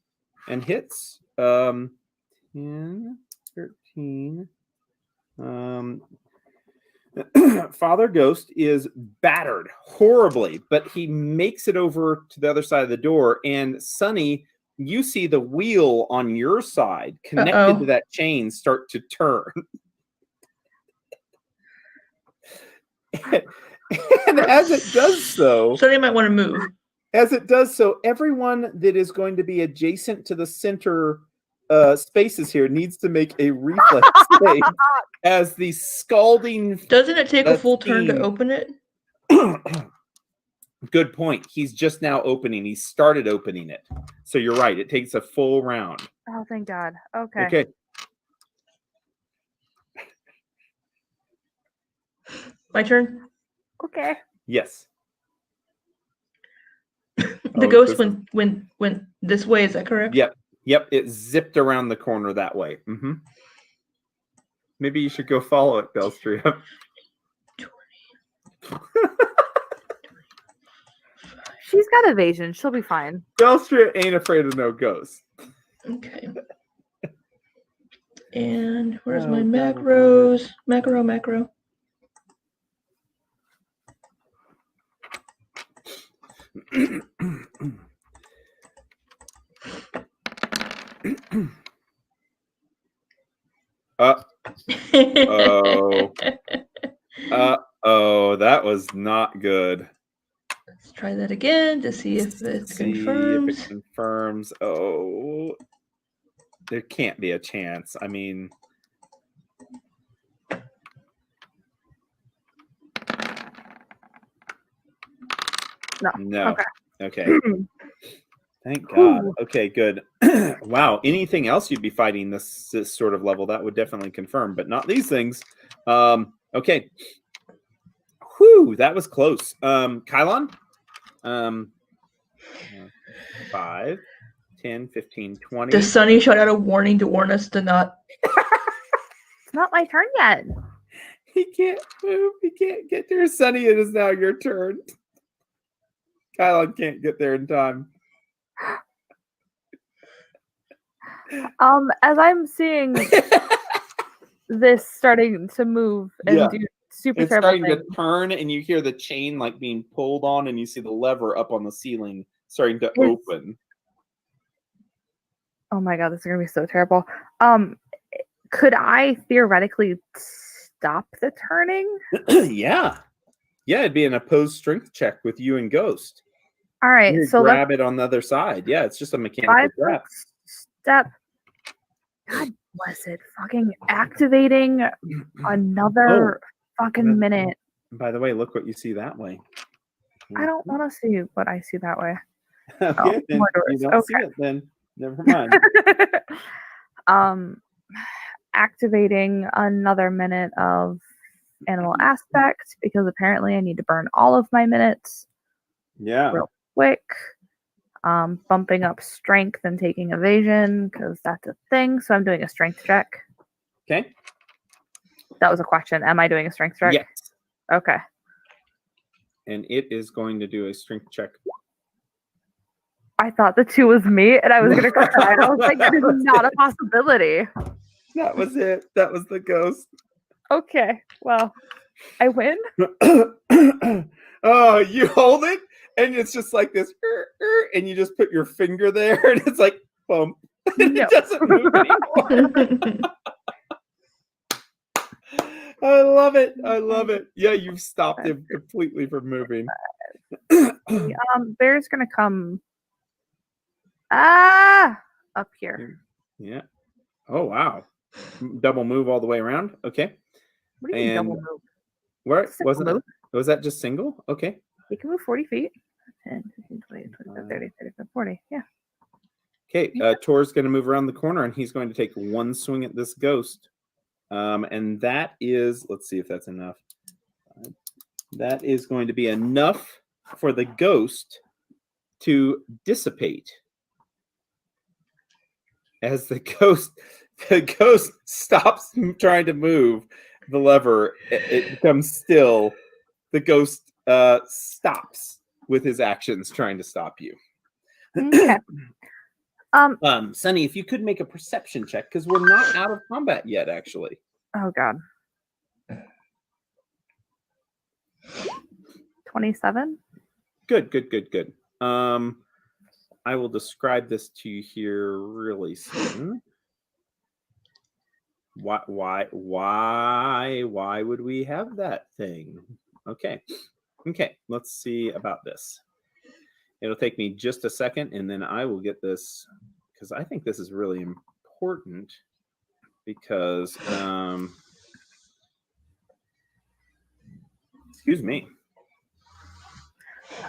and hits 10, 13. Father Ghost is battered horribly, but he makes it over to the other side of the door. And Sunny, you see the wheel on your side connected to that chain start to turn. And as it does so, they might want to move. everyone that is going to be adjacent to the center spaces here needs to make a reflex save as the scalding. Doesn't it take a full turn to steam. open it? Good point. He's just now opening. He started opening it. So you're right. It takes a full round. Oh, thank God. Okay. Okay. My turn. Okay. Yes. The Oh, ghost this- went this way. Is that correct? Yep. Yep. It zipped around the corner that way. Mm-hmm. Maybe you should go follow it, Bellstream. She's got evasion. She'll be fine. Bellstream ain't afraid of no ghosts. Okay. And where's Oh, my God, macros? Macro. Oh. Oh, that was not good. Let's try that again to see if it See confirms. if it confirms. Oh, there can't be a chance. I mean, No. no. Okay. Okay. Thank God. Whew. Okay, good. Wow. Anything else you'd be fighting this sort of level, that would definitely confirm, but not these things. Okay. Whew, that was close. Kylon? 5, 10, 15, 20. Does Sunny shot out a warning to warn us to not? It's not my turn yet. He can't move. He can't get there. Sunny, it is now your turn. Kylon can't get there in time. As I'm seeing this starting to move and Yeah. do super It's terrible starting things. to turn, and you hear the chain like being pulled on, and you see the lever up on the ceiling starting to It's- open. Oh my God, this is gonna be so terrible. Could I theoretically stop the turning? Yeah. Yeah, it'd be an opposed strength check with you and Ghost. All right, You so let's grab it on the other side. Yeah, it's just a mechanical 5 grab. step. God bless it. Fucking activating another fucking Well, minute. By the way, look what you see that way. I don't want to see what I see that way. Okay, then more you doors. don't see Okay. it then. Never mind. Activating another minute of animal aspect because apparently I need to burn all of my minutes Yeah. real quick. Bumping up strength and taking evasion because that's a thing. So I'm doing a strength check. Okay. That was a question. Am I doing a strength check? Yes. Okay. And it is going to do a strength check. I thought the 2 was me and I was going to cry. I was like, that is not a possibility. That was it. That was the ghost. Okay. Well, I win. Oh, you hold it, and it's just like this, and you just put your finger there, and it's like, bump. And No. it doesn't move anymore. I love it. I love it. Yeah, you've stopped him completely from moving. Bear's going to come up here. Yeah. Oh, wow. Double move all the way around. Okay. What do you mean double And- move? Where Single wasn't it? move. Was that just single? Okay. You can move 40 feet. 10, 15, 20, 25, 30, 35, 40. Yeah. Okay. Tor's going to move around the corner, and he's going to take one swing at this ghost. And that is, let's see if that's enough. That is going to be enough for the ghost to dissipate. As the ghost stops trying to move the lever, it becomes still. The ghost stops with his actions trying to stop you. Okay. Sunny, if you could make a perception check, because we're not out of combat yet, actually. Oh God. 27. Good. I will describe this to you here really soon. Why would we have that thing? Okay, let's see about this. It'll take me just a second, and then I will get this, because I think this is really important, because excuse me.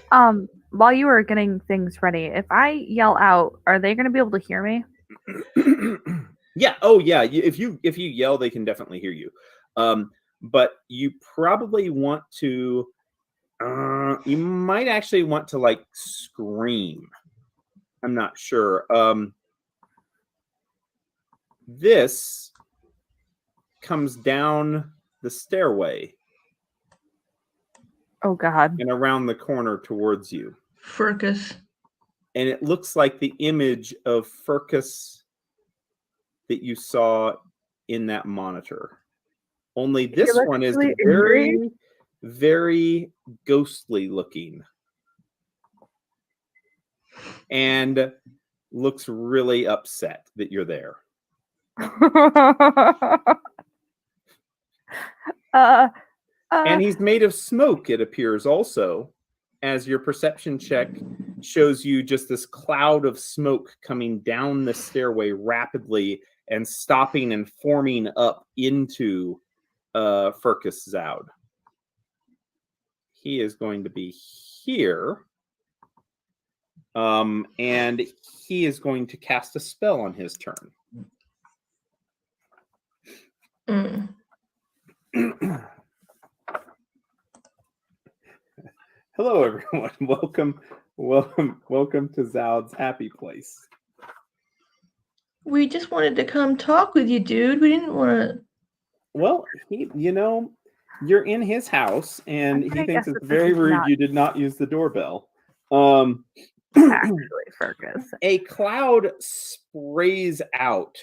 While you were getting things ready, if I yell out, are they going to be able to hear me? Yeah. Oh, yeah. If you yell, they can definitely hear you. But you probably want to. You might actually want to like scream. I'm not sure. This comes down the stairway Oh God. and around the corner towards you. Furcus. And it looks like the image of Furcus that you saw in that monitor. Only this looks one is really very, angry. very ghostly looking. And looks really upset that you're there. And he's made of smoke, it appears also, as your perception check shows you just this cloud of smoke coming down the stairway rapidly and stopping and forming up into Furcus Zoud. He is going to be here. And he is going to cast a spell on his turn. Hello, everyone. Welcome to Zoud's happy place. We just wanted to come talk with you, dude. We didn't want to. Well, you're in his house, and he thinks it's very rude you did not use the doorbell. Actually, Fergus. A cloud sprays out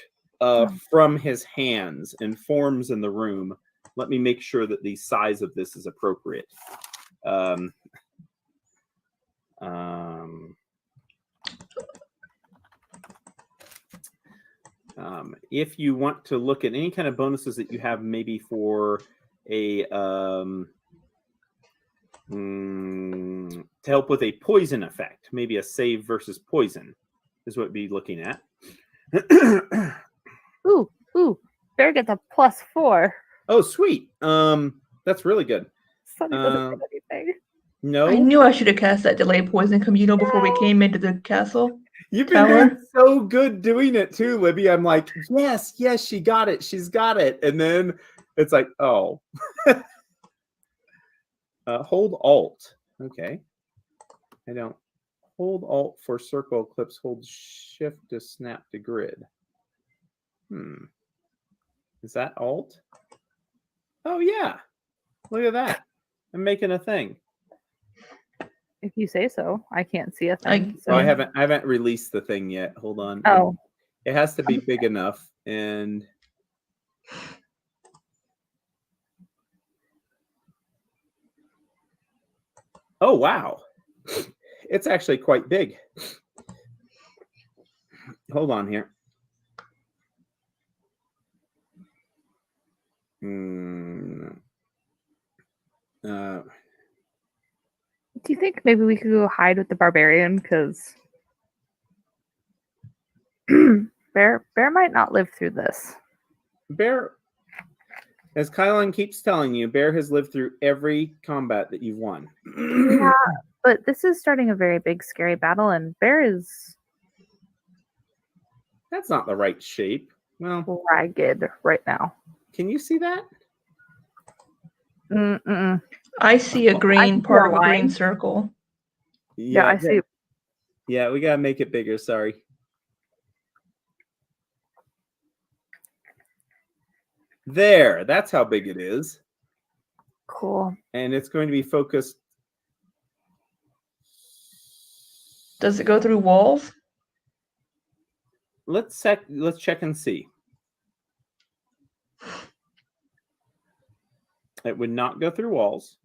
from his hands and forms in the room. Let me make sure that the size of this is appropriate. If you want to look at any kind of bonuses that you have, maybe for a to help with a poison effect, maybe a save versus poison is what we'd be looking at. Ooh, Bear gets a +4. Oh, sweet. That's really good. Sonny doesn't get anything. No, I knew I should have cast that delay poison communal before we came into the castle. you've been doing so good doing it too, Libby. I'm like, yes, she got it. She's got it. And then it's like, oh. Hold Alt. Okay. I don't. Hold Alt for circle eclipse. Hold Shift to snap to grid. Is that Alt? Oh, yeah. Look at that. I'm making a thing. If you say so. I can't see a thing. So. I haven't released the thing yet. Hold on. Oh. It has to be big enough. And oh, wow. It's actually quite big. Hold on here. Do you think maybe we could go hide with the barbarian? Because Bear might not live through this. Bear, as Kylon keeps telling you, Bear has lived through every combat that you've won. Yeah, but this is starting a very big, scary battle, and Bear is... That's not the right shape. Well, ragged right now. Can you see that? I see a green part of a green circle. Yeah, I see. Yeah, we gotta make it bigger. Sorry. There, that's how big it is. Cool. And it's going to be focused. Does it go through walls? Let's check and see. It would not go through walls.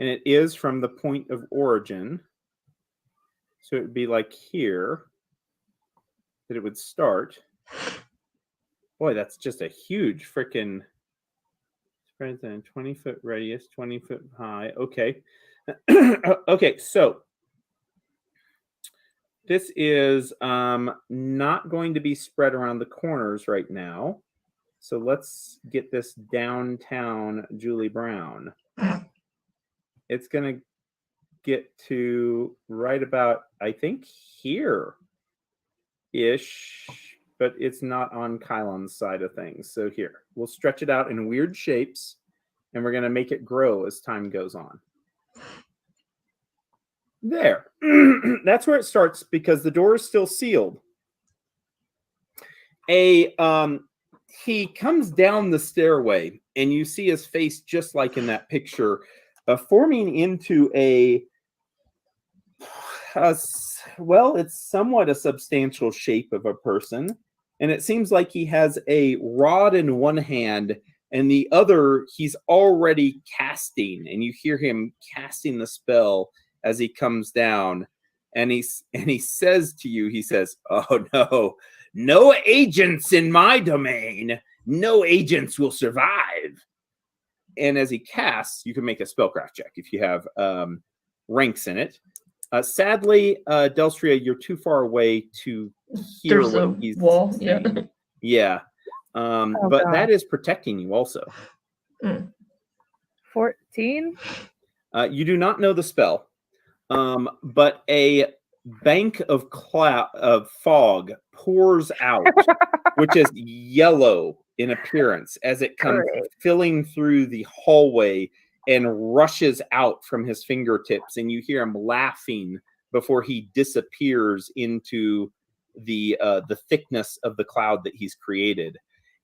And it is from the point of origin. So it would be like here that it would start. Boy, that's just a huge freaking spreads in 20-foot radius, 20-foot high. Okay. Okay, so this is not going to be spread around the corners right now. So let's get this downtown Julie Brown. It's going to get to right about, I think, here-ish, but it's not on Kylon's side of things. So here, we'll stretch it out in weird shapes, and we're going to make it grow as time goes on. There. That's where it starts because the door is still sealed. He comes down the stairway, and you see his face just like in that picture, forming into well, it's somewhat a substantial shape of a person, and it seems like he has a rod in one hand, and the other he's already casting, and you hear him casting the spell as he comes down, and he says to you, he says, "Oh no. No agents in my domain. No agents will survive." And as he casts, you can make a spellcraft check if you have ranks in it. Sadly, Delstria, you're too far away to hear There's what a he's wall. saying. Yeah. But God. that is protecting you also. 14. You do not know the spell, but a bank of fog pours out, which is yellow in appearance as it comes filling through the hallway and rushes out from his fingertips, and you hear him laughing before he disappears into the thickness of the cloud that he's created.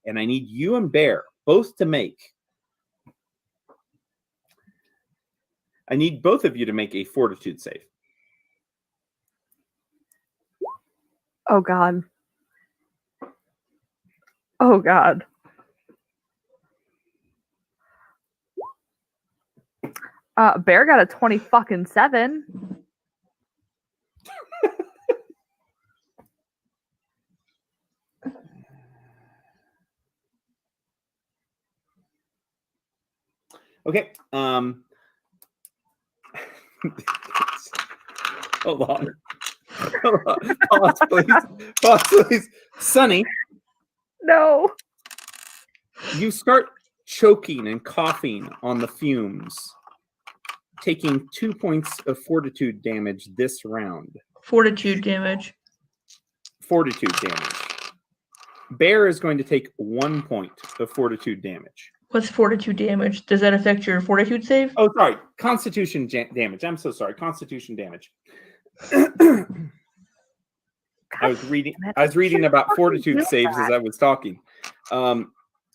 And I need you and Bear both to make. I need both of you to make a fortitude save. Oh God. Oh God. Bear got a 20-fucking-7. Okay. Hold on. Pause, please. Pause, please. Sunny, No. you start choking and coughing on the fumes, taking 2 points of fortitude damage this round. Fortitude damage. Fortitude damage. Bear is going to take 1 point of fortitude damage. What's fortitude damage? Does that affect your fortitude save? Oh, sorry. Constitution damage. I'm so sorry. Constitution damage. I was reading about fortitude saves as I was talking. All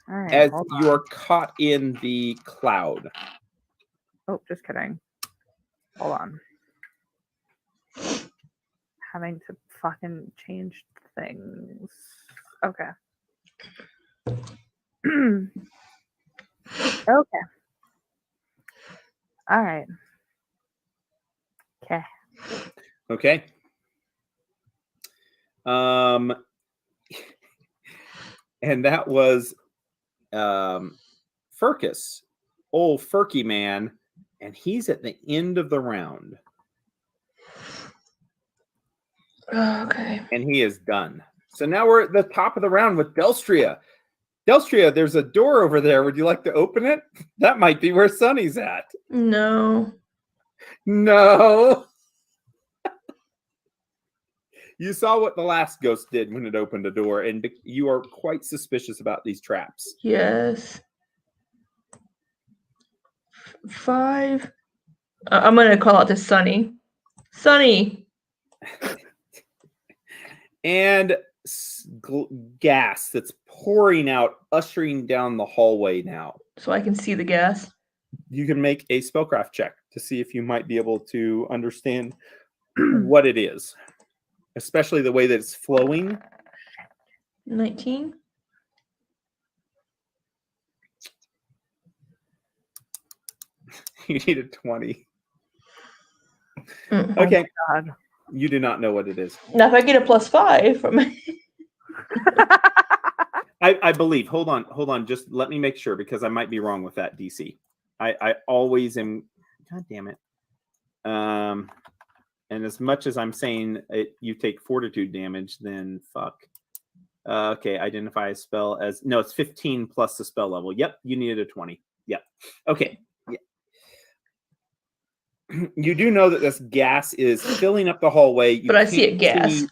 right, As hold you on. are caught in the cloud. Oh, just kidding. Hold on. Having to fucking change things. Okay. Okay. All right. Okay. Okay. And that was Furcus, old Furky man, and he's at the end of the round. Okay. And he is done. So now we're at the top of the round with Delstria. Delstria, there's a door over there. Would you like to open it? That might be where Sunny's at. No. No. You saw what the last ghost did when it opened a door, and you are quite suspicious about these traps. Yes. 5. I'm going to call out to Sunny. Sunny. And gas that's pouring out, ushering down the hallway now. So I can see the gas. You can make a spellcraft check to see if you might be able to understand what it is, especially the way that it's flowing. 19. You need a 20. Mm. Okay. God. You do not know what it is. Now if I get a +5 from I believe. Hold on. Just let me make sure, because I might be wrong with that DC. I always am. God damn it. And as much as I'm saying you take fortitude damage, then fuck. Okay, identify a spell as no, it's 15 plus the spell level. Yep, you needed a 20. Yep. Okay. Yeah. You do know that this gas is filling up the hallway. You But I see can't it gas.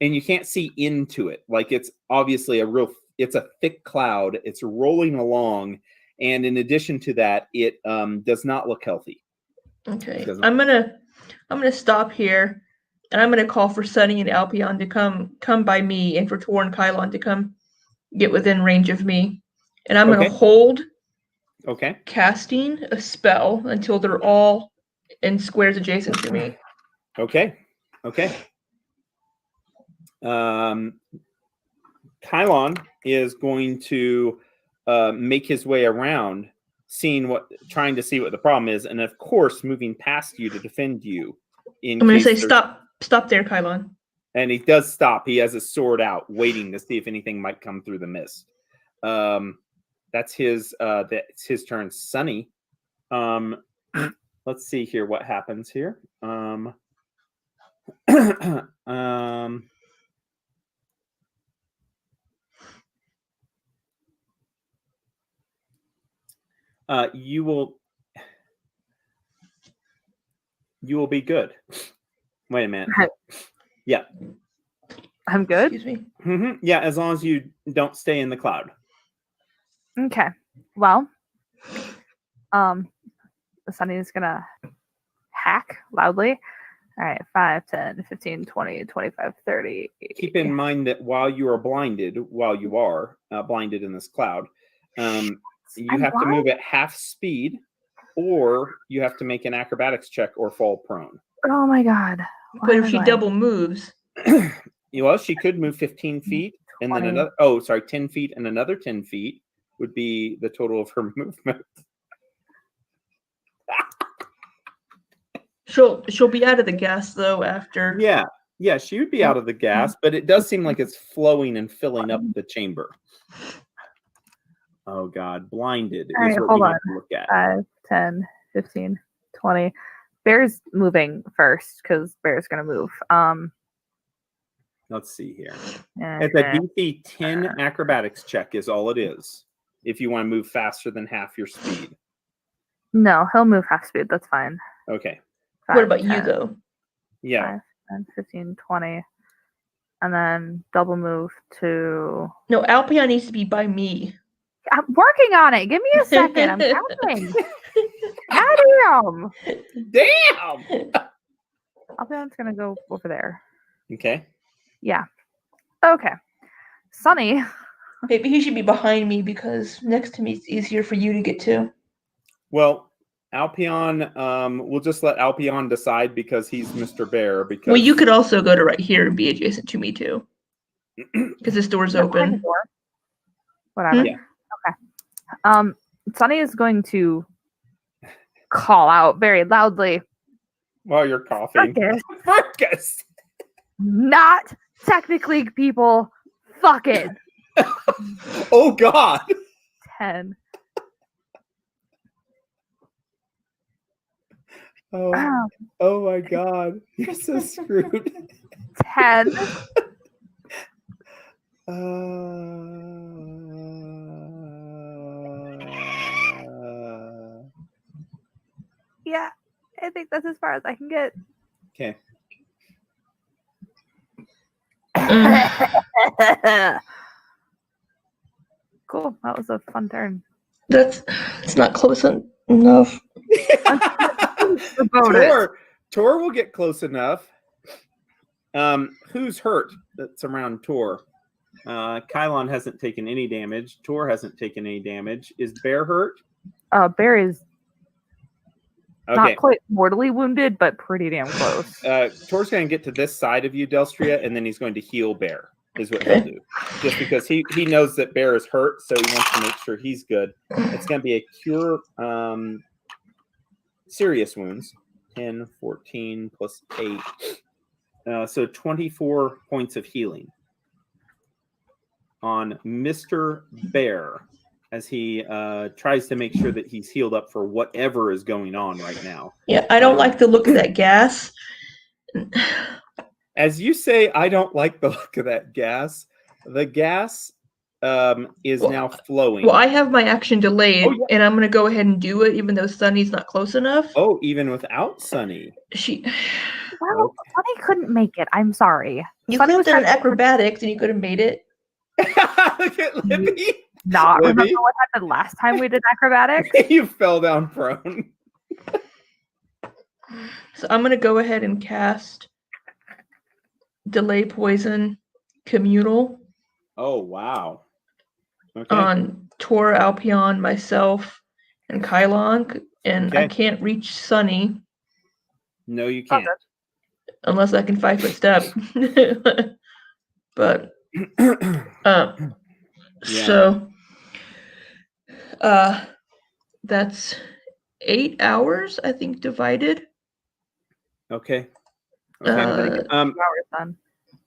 and you can't see into it. Like it's obviously it's a thick cloud. It's rolling along, and in addition to that, it does not look healthy. Okay, Doesn't- I'm gonna stop here, and I'm gonna call for Sunny and Alpion to come by me, and for Tor and Kylon to come get within range of me, and I'm Okay. gonna hold Okay. casting a spell until they're all in squares adjacent to me. Okay. Kylon is going to make his way around, trying to see what the problem is, and of course, moving past you to defend you. I'm gonna say stop there, Kylon. And he does stop. He has his sword out, waiting to see if anything might come through the mist. That's his turn. Sunny. Let's see here what happens here. You will be good. Wait a minute. Yeah. I'm good. Excuse me. Yeah, as long as you don't stay in the cloud. Okay. Well, Sunny's gonna hack loudly. All right, 5, 10, 15, 20, 25, 30. Keep in mind that while you are blinded in this cloud, you I'm have to move blind? at half speed, or you have to make an acrobatics check or fall prone. Oh my god. Why But am if I she blind? double moves, Well, she could move 15 feet and then 20. 10 feet and another 10 feet would be the total of her movement. she'll be out of the gas though after. Yeah, she would be out of the gas, but it does seem like it's flowing and filling up the chamber. Oh God, blinded All is right, what hold we on. need to look at. 5, 10, 15, 20. Bear's moving first because Bear's gonna move. Let's see here. and It's a then- DC 10 acrobatics check is all it is. If you want to move faster than half your speed. No, he'll move half speed. That's fine. Okay. What 5, about you 10, though? Yeah. 5, 10, 15, 20. And then double move to. No, Alpion needs to be by me. I'm working on it. Give me a second. I'm counting. Damn. Damn. Alpion's gonna go over there. Okay. Yeah. Okay. Sunny. Maybe he should be behind me because next to me is easier for you to get to. Well, Alpion, we'll just let Alpion decide because he's Mr. Bear. Because Well, you could also go to right here and be adjacent to me too, because this door's Yeah, behind the open. door. Whatever. Yeah. Okay. Sunny is going to call out very loudly. while you're coughing. Focus. Focus. Not technically, people. Fucking Oh God. 10. Oh, oh my God. You're so screwed. 10. Yeah, I think that's as far as I can get. Okay. Cool. That was a fun turn. It's not close enough. About it. Tor will get close enough. Who's hurt that's around Tor? Kylon hasn't taken any damage. Tor hasn't taken any damage. Is Bear hurt? Bear is Okay. not quite mortally wounded, but pretty damn close. Tor's going to get to this side of you, Delstria, and then he's going to heal Bear, is what he'll do. Just because he knows that Bear is hurt, so he wants to make sure he's good. It's going to be a cure serious wounds. 10, 14, plus 8. So 24 points of healing on Mr. Bear as he tries to make sure that he's healed up for whatever is going on right now. Yeah, I don't like the look of that gas. As you say, I don't like the look of that gas. The gas is Well, now flowing. Well, I have my action delayed, Oh, yeah. and I'm gonna go ahead and do it, even though Sunny's not close enough. Oh, even without Sunny. She, Well, Okay. Sunny couldn't make it. I'm sorry. you Sunny could have was done an trying to acrobatics, and you could have made it. Look at Libby. not Libby? remember what happened last time we did acrobatics. You fell down prone. So I'm gonna go ahead and cast Delay Poison Communal Oh, wow. Okay. on Tor, Alpion, myself, and Kylon, and I Okay. can't reach Sunny No, you Oh, can't. unless I can 5-foot step. But Yeah. so that's 8 hours, I think, divided. Okay. Okay. Uh, 2 hours then.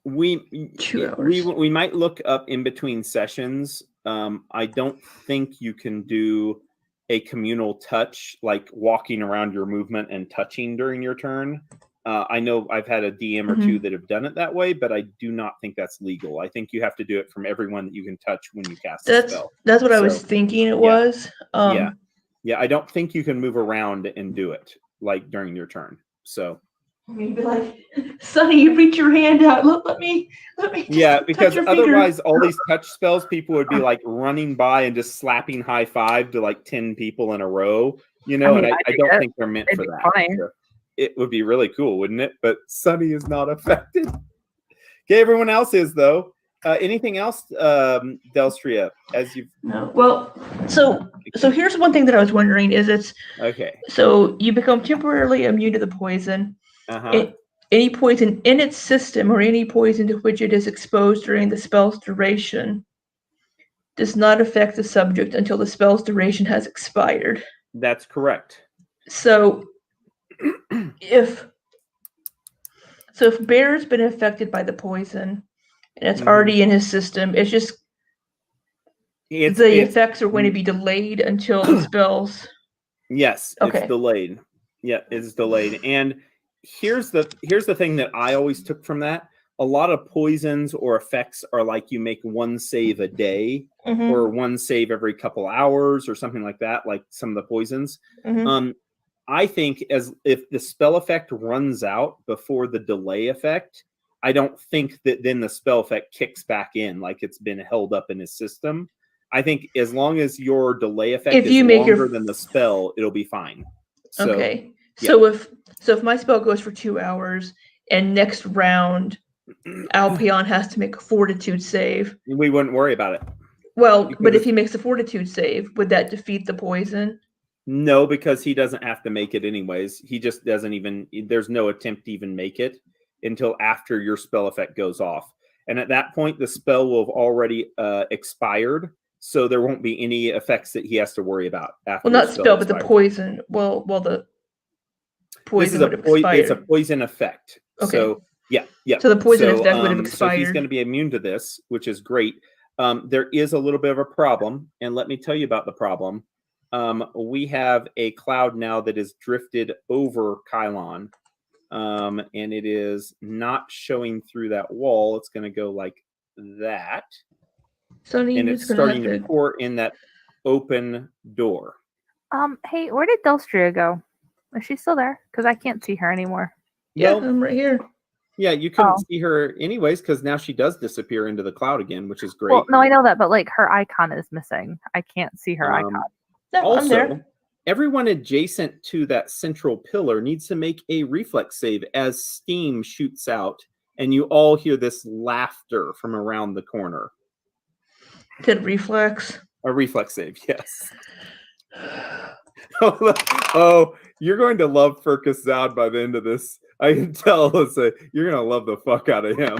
we 2 we hours. we might look up in between sessions. I don't think you can do a communal touch, like walking around your movement and touching during your turn. I know I've had a DM or two that have done it that way, but I do not think that's legal. I think you have to do it from everyone that you can touch when you cast a spell. That's what I was So, thinking it yeah. was. Yeah, I don't think you can move around and do it like during your turn. So Maybe like, Sonny, you reach your hand out. Let me. yeah, touch because your finger." otherwise all these touch spells, people would be like running by and just slapping high five to like 10 people in a row, you know, mean, and I I dig don't it. think they're meant It'd for be that. funny. So it would be really cool, wouldn't it? But Sunny is not affected. Okay, everyone else is though. Anything else, Delstria, as you've No. Well, so here's one thing that I was wondering is okay. so you become temporarily immune to the poison. Uh-huh. Any poison in its system or any poison to which it is exposed during the spell's duration does not affect the subject until the spell's duration has expired. That's correct. So if Bear's been affected by the poison and it's Mhm. already in his system, it's just the effects are going to be delayed until the spells. Yes, Okay. it's delayed. Yeah, it's delayed. And here's the thing that I always took from that. A lot of poisons or effects are like you make one save a day Mhm, or one save every couple hours or something like that, like some of the poisons. mhm. I think as if the spell effect runs out before the delay effect, I don't think that then the spell effect kicks back in like it's been held up in his system. I think as long as your delay effect If is you make your- longer than the spell, it'll be fine. So, Okay. So if my spell goes for 2 hours and next round Alpion has to make a fortitude save. we wouldn't worry about it. Well, Because but if it's- he makes a fortitude save, would that defeat the poison? No, because he doesn't have to make it anyways. He just doesn't even, there's no attempt to even make it until after your spell effect goes off. And at that point, the spell will have already expired. So there won't be any effects that he has to worry about after. Well, not the spell, but the expires. poison. Well, the poison would have expired. It's a poison effect. Okay. So yeah. So the poison effect would have So he's expired. going to be immune to this, which is great. There is a little bit of a problem, and let me tell you about the problem. We have a cloud now that is drifted over Kylon, and it is not showing through that wall. It's going to go like that, Sonny, and you're it's just gonna starting have to pour in that open door. Hey, where did Delstria go? Is she still there? Because I can't see her anymore. Yeah, Well, I'm right here. yeah, you couldn't Oh. see her anyways because now she does disappear into the cloud again, which is great. Well, no, I know that, but like her icon is missing. I can't see her icon. No, I'm there. Also, everyone adjacent to that central pillar needs to make a reflex save as steam shoots out, and you all hear this laughter from around the corner. Did reflex. A reflex save, yes. Oh, you're going to love Furcus Zoud by the end of this. I can tell. You're going to love the fuck out of him.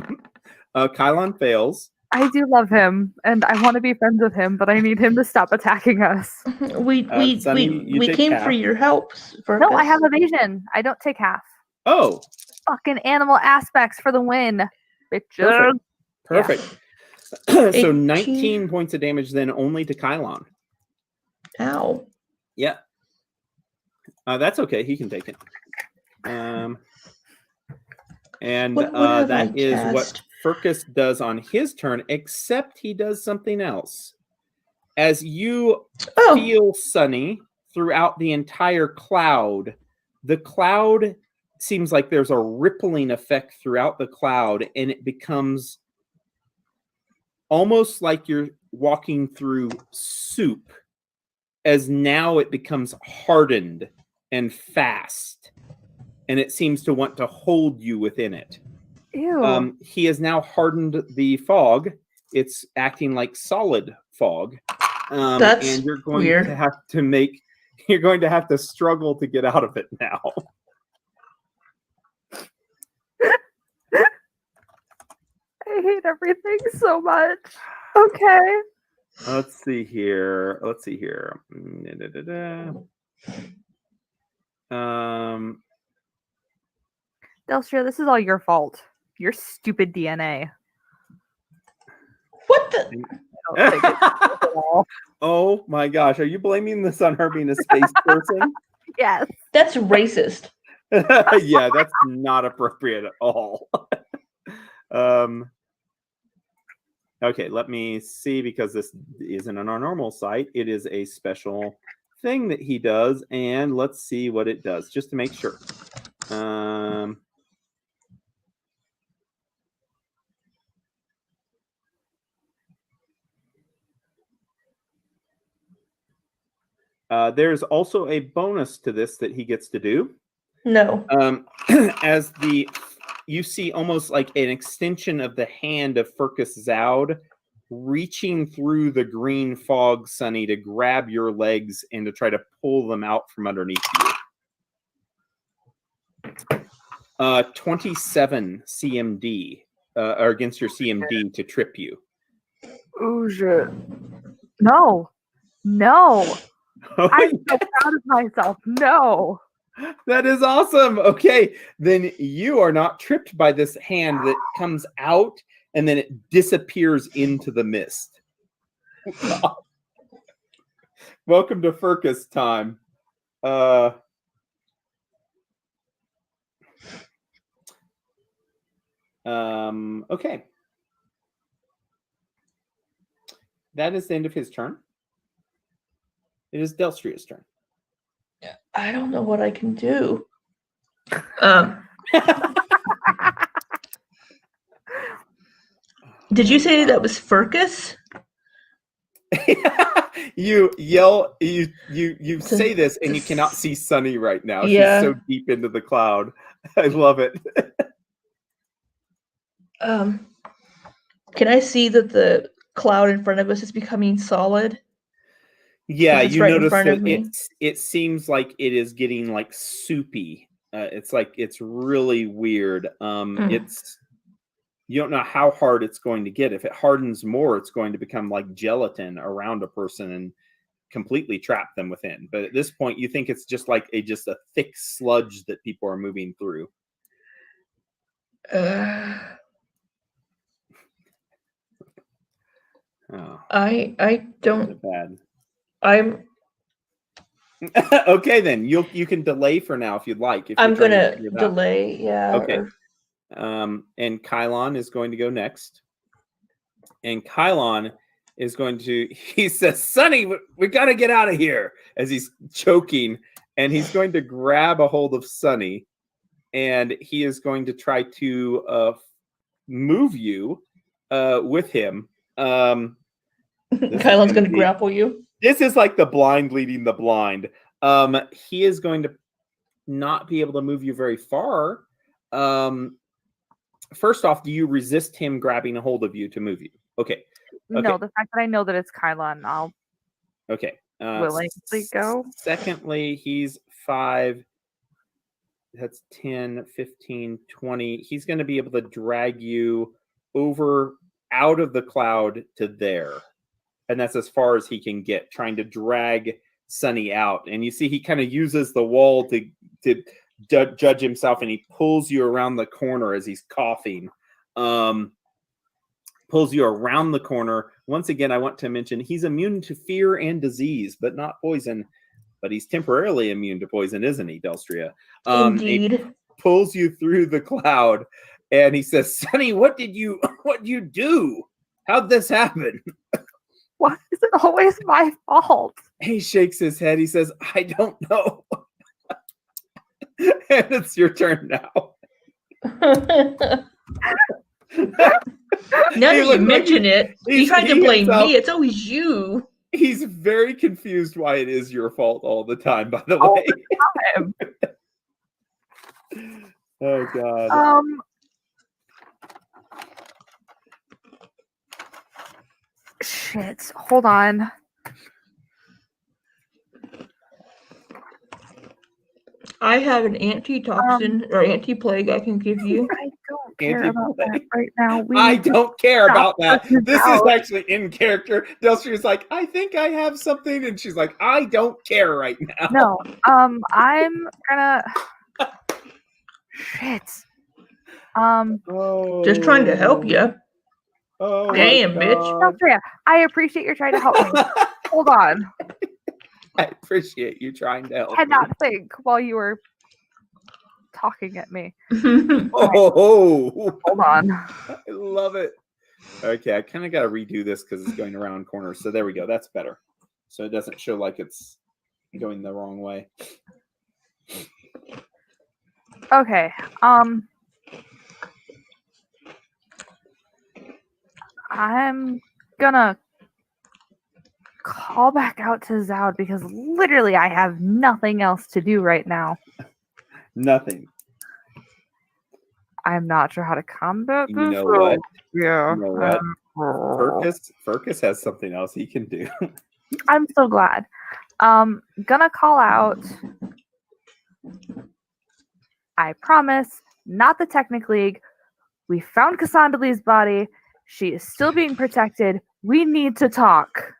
Kylon fails. I do love him, and I want to be friends with him, but I need him to stop attacking us. We Sonny, you we take came half. for your help. No, I have evasion. I don't take half. Oh, Fucking animal aspects for the win, bitches. perfect. So 18. 19 points of damage then only to Kylon. Ow. Yeah. That's okay. He can take it. And What have I that is what cast? Furcus does on his turn, except he does something else. As you Oh, feel Sunny throughout the entire cloud, the cloud seems like there's a rippling effect throughout the cloud, and it becomes almost like you're walking through soup, as now it becomes hardened and fast, and it seems to want to hold you within it. Ew. He has now hardened the fog. It's acting like solid fog. That's and you're going weird. to have to make, you're going to have to struggle to get out of it now. I hate everything so much. Okay. Let's see here. Delstria, this is all your fault. Your stupid DNA. What the? I don't think it's at all. Oh my gosh, are you blaming this on her being a space person? Yes. That's racist. Yeah, that's not appropriate at all. Okay, let me see, because this isn't on our normal site. It is a special thing that he does, and let's see what it does, just to make sure. There's also a bonus to this that he gets to do. No. As you see almost like an extension of the hand of Furcus Zaud reaching through the green fog, Sunny, to grab your legs and to try to pull them out from underneath you. 27 CMD, or against your CMD to trip you. Oh shit. No. No. I'm so proud of myself. No. That is awesome. Okay, then you are not tripped by this hand that comes out and then it disappears into the mist. Welcome to Furcus time. Okay. That is the end of his turn. It is Delstria's turn. I don't know what I can do. Did you say that was Furcus? You yell, you say this, and you cannot see Sunny right now. Yeah. She's so deep into the cloud. I love it. Can I see that the cloud in front of us is becoming solid? Yeah, It's you right in notice front of that me. it seems like it is getting like soupy. It's like it's really weird. It's, you don't know how hard it's going to get. If it hardens more, it's going to become like gelatin around a person and completely trap them within. But at this point, you think it's just like a thick sludge that people are moving through. Oh, I don't. bad. I'm Okay, then you can delay for now if you'd like. If I'm you're trying to gonna figure it out. delay. Yeah. Okay. And Kylon is going to go next. And Kylon is going to, he says, Sunny, we got to get out of here, as he's choking. And he's going to grab a hold of Sunny. And he is going to try to move you with him. Kylon's gonna grapple you. This is like the blind leading the blind. He is going to not be able to move you very far. First off, do you resist him grabbing a hold of you to move you? Okay. No, the fact that I know that it's Kylon, I'll Okay. willingly go. Secondly, he's 5. That's 10, 15, 20. He's going to be able to drag you over out of the cloud to there. And that's as far as he can get, trying to drag Sunny out. And you see he kind of uses the wall to judge himself, and he pulls you around the corner as he's coughing. Pulls you around the corner. Once again, I want to mention he's immune to fear and disease, but not poison. But he's temporarily immune to poison, isn't he, Delstria? Indeed. It pulls you through the cloud, And he says, Sonny, what did you do? How'd this happen? Why is it always my fault? He shakes his head. He says, I don't know. And it's your turn now. Now He that you looked like mention it, you he's- tried to he blame himself- me. It's always you. He's very confused why it is your fault all the time, by the All way. Time. Oh, God. Shit. Hold on. I have an antitoxin or anti-plague I can give you. I don't care about that Anti-plague. right now. We I need to don't care stop about that. this This is out. actually in character. Delstria's like, I think I have something. And she's like, I don't care right now. No. I'm gonna. Shit. Oh, Just trying to help you. Oh, my Damn, bitch. God. Deltria, I appreciate you're trying to help me. Hold on. I appreciate you trying to help. Cannot me. think while you were talking at me. Oh, Hold on. I love it. Okay, I kind of got to redo this because it's going around corners. So there we go. That's better. So it doesn't show like it's going the wrong way. Okay. I'm gonna call back out to Zoud because literally I have nothing else to do right now. Nothing. I'm not sure how to combat You this. know so- what? Yeah. You know what? um, Furcus has something else he can do. I'm so glad. Gonna call out. I promise, not the Technic League. We found Cassandra Lee's body. She is still being protected. We need to talk.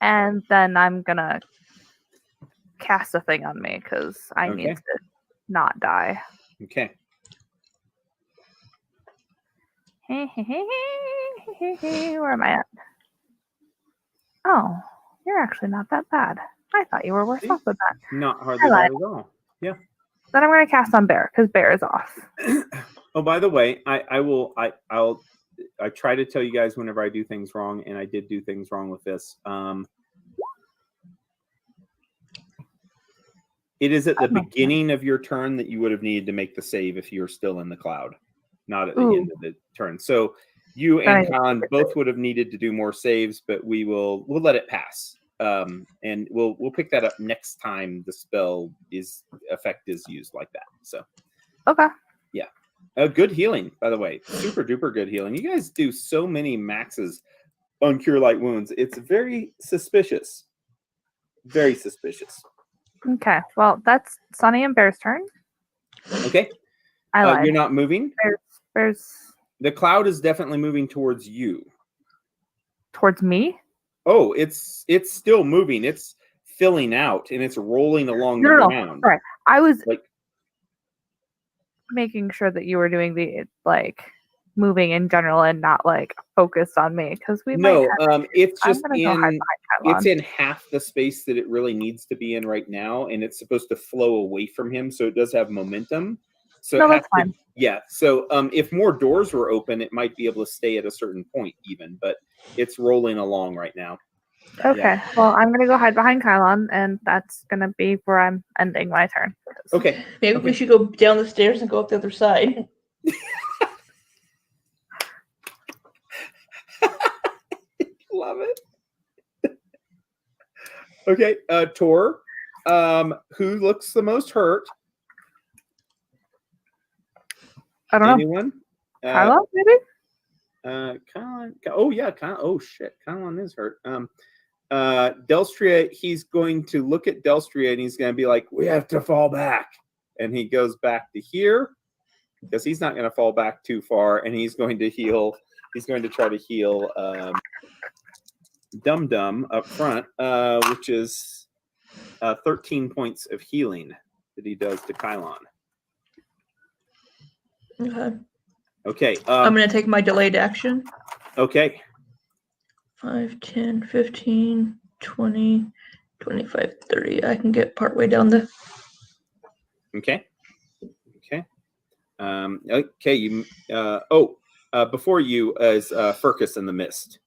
And then I'm gonna cast a thing on me because I Okay. need to not die. Okay. Where am I at? Oh, you're actually not that bad. I thought you were worse See? off with that. Not hardly lied. bad at all. Then I'm gonna cast on Bear because Bear is off. Oh, by the way, I'll try to tell you guys whenever I do things wrong, and I did do things wrong with this. It is at the beginning of your turn that you would have needed to make the save if you're still in the cloud, not at the end of the turn. So you and Khan both would have needed to do more saves, but we'll let it pass. And we'll pick that up next time the spell effect is used like that. So Okay. good healing, by the way. Super duper good healing. You guys do so many maxes on Cure Light Wounds. It's very suspicious. Very suspicious. Okay. Well, that's Sunny and Bear's turn. Okay. I lied. You're not moving. Bear's The cloud is definitely moving towards you. towards me. Oh, it's still moving. It's filling out and it's rolling along the No. ground. Sorry. I was Like- making sure that you were doing the moving in general and not focused on me because we No, might have, it's I'm just gonna go hide in behind it's Kylon. in half the space that it really needs to be in right now, and it's supposed to flow away from him, so it does have momentum. So No, it has that's fine. yeah. So if more doors were open, it might be able to stay at a certain point even, but it's rolling along right now. Okay. Well, I'm gonna go hide behind Kylon, and that's gonna be where I'm ending my turn. Okay. Maybe Okay. we should go down the stairs and go up the other side. Love it. Okay, Tor, who looks the most hurt? I don't know. Anyone? Kylon, maybe? Kylon. Oh yeah, Kylon. Oh shit, Kylon is hurt. Delstria, he's going to look at Delstria and he's going to be like, "We have to fall back," and he goes back to here because he's not going to fall back too far, and he's going to heal. He's going to try to heal Dum Dum up front, which is 13 points of healing that he does to Kylon. Okay. Okay. I'm going to take my delayed action. Okay. 5, 10, 15, 20, 25, 30. I can get partway down the... Okay. Okay. Okay, you. Before you is Furcus in the mist.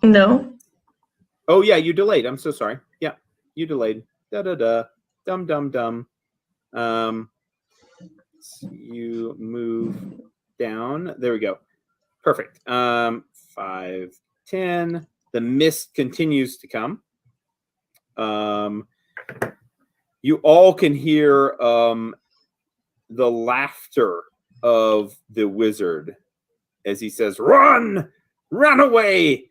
No. Oh yeah, you delayed. I'm so sorry. Yeah, you delayed. Dum dum dum. So you move down. There we go. Perfect. 5, 10. The mist continues to come. You all can hear the laughter of the wizard as he says, "Run! Run away!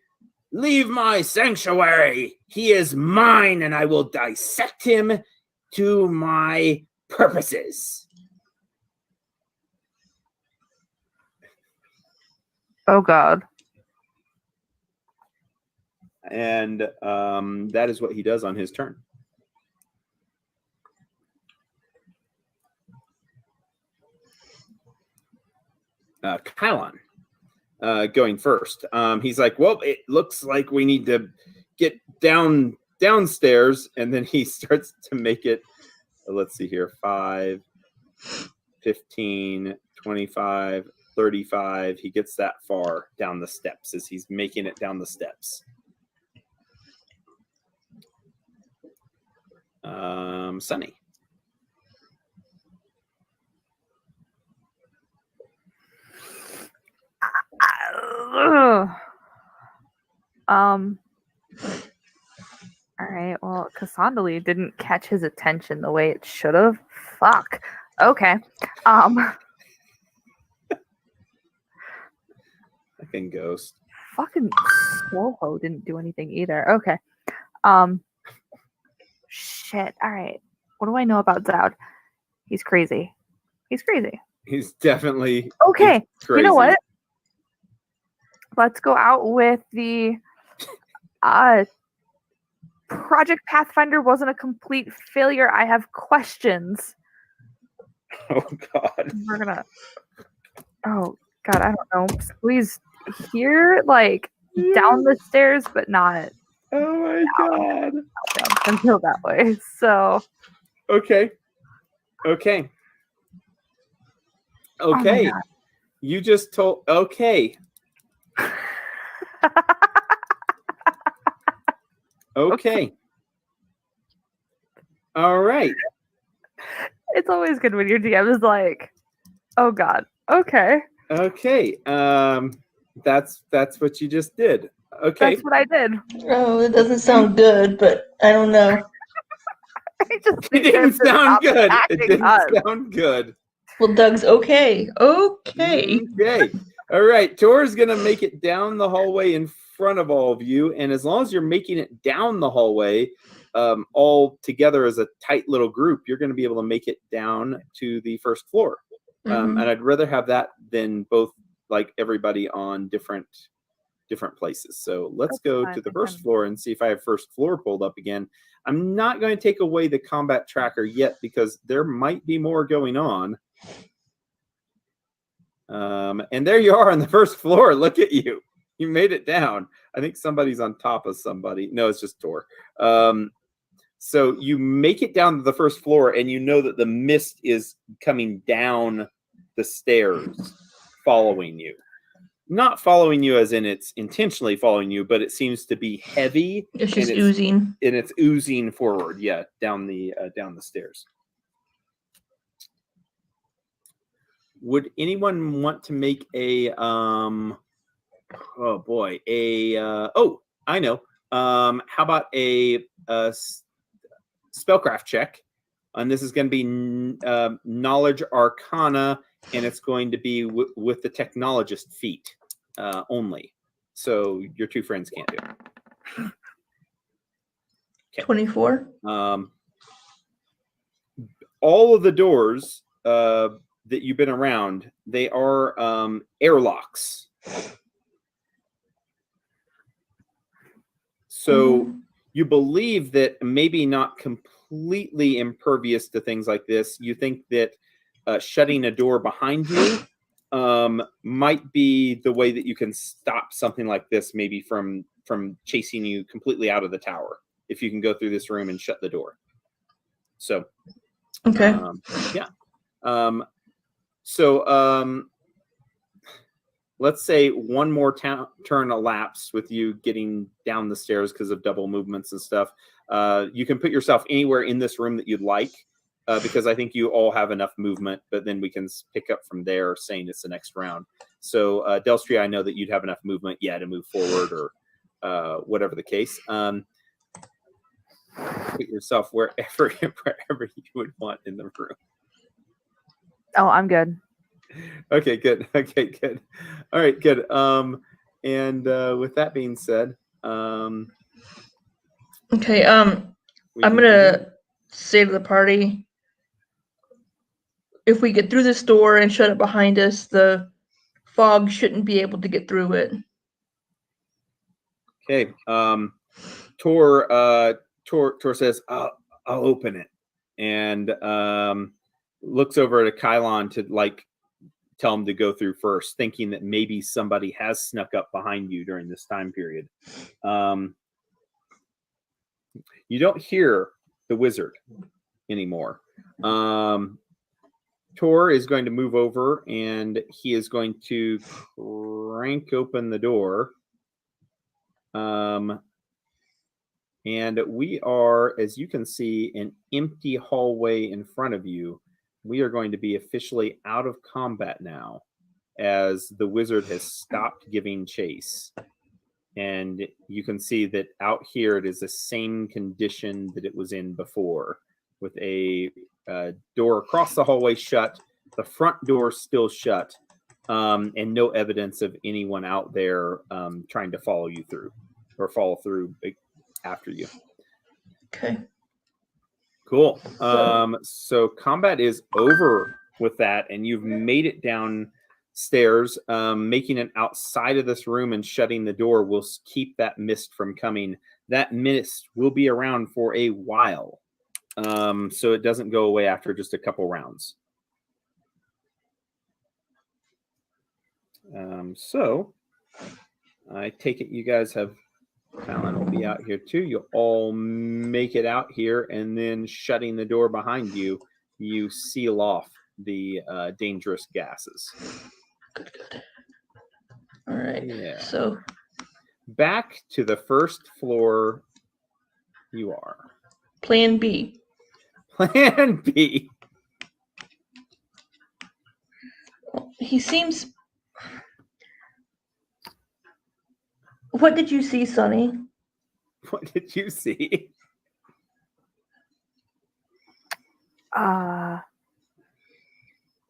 Leave my sanctuary! He is mine, and I will dissect him to my purposes." Oh God. And that is what he does on his turn. Kylon going first. He's like, well, it looks like we need to get downstairs. And then he starts to make it, let's see here, 5, 15, 25, 35. He gets that far down the steps as he's making it down the steps. Sunny. All right. Well, Cassandra didn't catch his attention the way it should have. Fuck. Okay. Fucking ghost. Fucking Soho didn't do anything either. Okay. Shit. All right. What do I know about Dowd? He's crazy. He's crazy. He's definitely Okay. crazy. You know what? Let's go out with the Project Pathfinder wasn't a complete failure. I have questions. Oh God. We're gonna. Oh God, I don't know. Please here, like down the stairs, but not Oh my God. down until that way. So. Okay. Oh my God. You just told. Okay. Okay. All right. It's always good when your DM is like, "Oh God, okay." Okay. That's what you just did. Okay. That's what I did. Oh, it doesn't sound good, but I don't know. I just It need them didn't to sound stop good. It attacking didn't us. sound good. Well, Doug's okay. Okay. Okay. All right. Tor's gonna make it down the hallway in front of all of you, and as long as you're making it down the hallway, all together as a tight little group, you're going to be able to make it down to the first floor. And I'd rather have that than both like everybody on different places. So let's go to the first floor and see if I have first floor pulled up again. I'm not going to take away the combat tracker yet because there might be more going on. And there you are on the first floor. Look at you. You made it down. I think somebody's on top of somebody. No, it's just Tor. So you make it down to the first floor, and you know that the mist is coming down the stairs, following you. Not following you as in it's intentionally following you, but it seems to be heavy. It's just oozing. And it's oozing forward, yeah, down the stairs. Would anyone want to make a oh boy, I know. How about a spellcraft check? And this is going to be knowledge arcana, and it's going to be with the technologist feat only. So your two friends can't do it. Okay. 24. All of the doors that you've been around, they are airlocks. So you believe that maybe not completely impervious to things like this. You think that shutting a door behind you might be the way that you can stop something like this, maybe from chasing you completely out of the tower, if you can go through this room and shut the door. So Okay. Yeah. So let's say one more turn elapsed with you getting down the stairs because of double movements and stuff. You can put yourself anywhere in this room that you'd like, because I think you all have enough movement, but then we can pick up from there saying it's the next round. So Delstria, I know that you'd have enough movement, to move forward or whatever the case. Put yourself wherever you would want in the room. Oh, I'm good. Okay, good. Okay, good. All right, good. And with that being said, Okay. I'm gonna say to the party, if we get through this door and shut it behind us, the fog shouldn't be able to get through it. Okay. Tor says, I'll open it, and looks over at Kylon to tell him to go through first, thinking that maybe somebody has snuck up behind you during this time period. You don't hear the wizard anymore. Tor is going to move over, and he is going to crank open the door. And we are, as you can see, an empty hallway in front of you. We are going to be officially out of combat now, as the wizard has stopped giving chase. And you can see that out here it is the same condition that it was in before, with a door across the hallway shut, the front door still shut, and no evidence of anyone out there trying to follow you through or follow through after you. Okay. Cool. So combat is over with that, and you've made it downstairs. Making it outside of this room and shutting the door will keep that mist from coming. That mist will be around for a while, so it doesn't go away after just a couple rounds. So I take it you guys have. Kylon will be out here too. You'll all make it out here, and then shutting the door behind you, you seal off the dangerous gases. Good. All right. Yeah. So back to the first floor you are. Plan B. Plan B. He seems... What did you see, Sonny? What did you see? Well,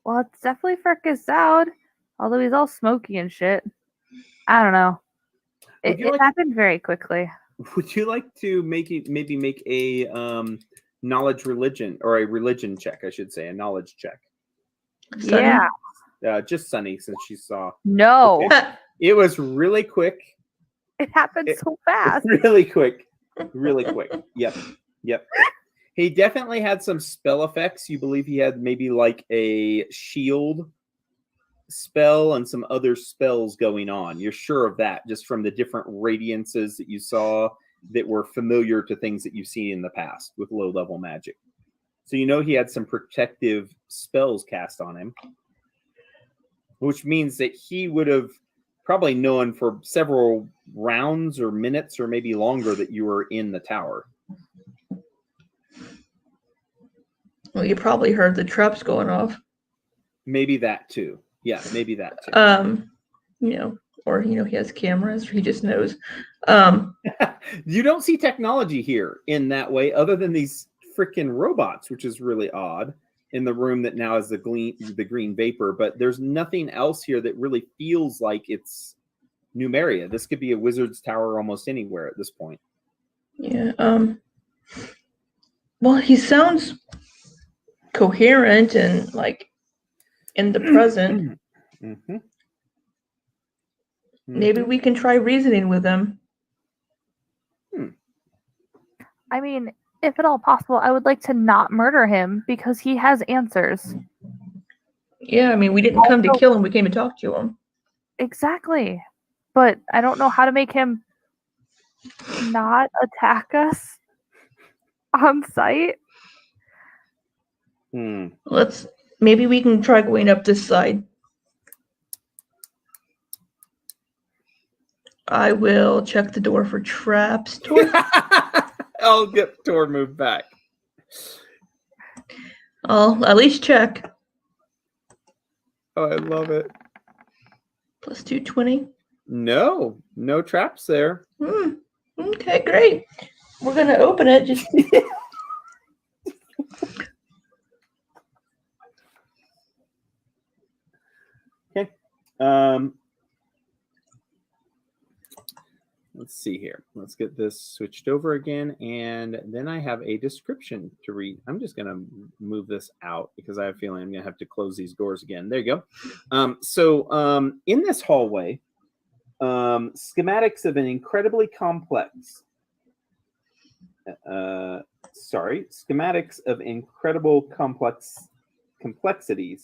it's definitely Fergus Zoud, although he's all smoky and shit. I don't know. It happened very quickly. Would you like to maybe make a knowledge religion, or a religion check, I should say, a knowledge check? Sonny? Yeah. Just Sunny, since she saw. No. Okay. It was really quick. It happened so fast. Really quick. Really quick. Yep. He definitely had some spell effects. You believe he had maybe like a shield spell and some other spells going on. You're sure of that just from the different radiances that you saw that were familiar to things that you've seen in the past with low-level magic. So you know he had some protective spells cast on him, which means that he would have probably known for several rounds or minutes or maybe longer that you were in the tower. Well, you probably heard the traps going off. Maybe that too. Yeah, maybe that too. He has cameras, or he just knows. You don't see technology here in that way, other than these freaking robots, which is really odd. In the room that now is the green vapor, but there's nothing else here that really feels like it's Numeria. This could be a wizard's tower almost anywhere at this point. Yeah. Well, he sounds coherent and like in the present. Mm-hmm. Maybe we can try reasoning with him. I mean, if at all possible, I would like to not murder him because he has answers. Yeah, I mean, we didn't come to kill him. We came to talk to him. Exactly. But I don't know how to make him not attack us on sight. Maybe we can try going up this side. I will check the door for traps. Tor. I'll get Tor moved back. I'll at least check. Oh, I love it. Plus 220. No traps there. Okay, great. We're gonna open it. Just okay. Let's see here. Let's get this switched over again, and then I have a description to read. I'm just going to move this out because I have a feeling I'm going to have to close these doors again. There you go. So in this hallway, schematics of an incredibly complex. Schematics of incredible complexity.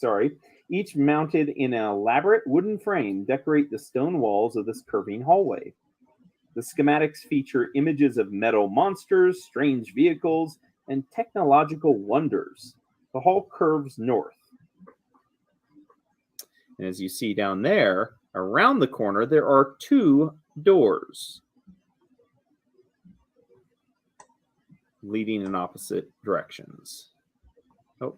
Each mounted in an elaborate wooden frame, decorate the stone walls of this curving hallway. The schematics feature images of metal monsters, strange vehicles, and technological wonders. The hall curves north. And as you see down there, around the corner, there are 2 doors leading in opposite directions. Oh,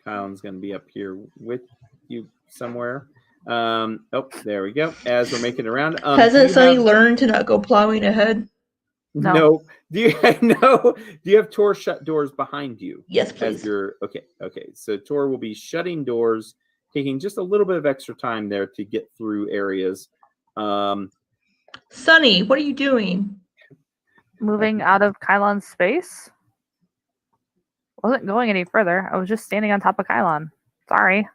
Kylan's going to be up here with you somewhere. There we go. As we're making it around, hasn't Sunny learned to not go plowing ahead? No. Do you have Tor shut doors behind you? Yes, please. Okay. So Tor will be shutting doors, taking just a little bit of extra time there to get through areas. Sunny, what are you doing? Moving out of Kylan's space. Wasn't going any further. I was just standing on top of Kylan. Sorry.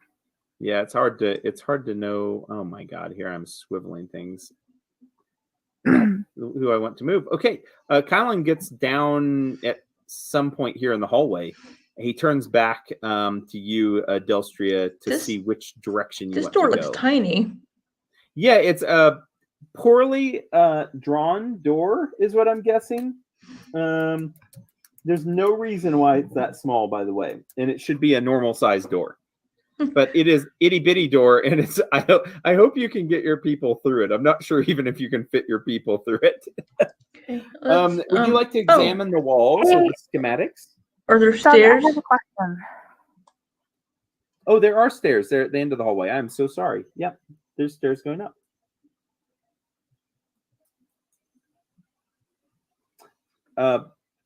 Yeah, it's hard to know. Oh my God, here I'm swiveling things. Who I want to move. Okay, Kylan gets down at some point here in the hallway. He turns back to you, Delstria, to see which direction you want to go. This door looks tiny. Yeah, it's a poorly drawn door, is what I'm guessing. There's no reason why it's that small, by the way, and it should be a normal size door. But it is itty bitty door, and it's. I hope you can get your people through it. I'm not sure even if you can fit your people through it. Okay, would you like to examine the walls or the schematics? Are there stairs? I have a question. Oh, there are stairs. They're at the end of the hallway. I'm so sorry. Yep, there's stairs going up.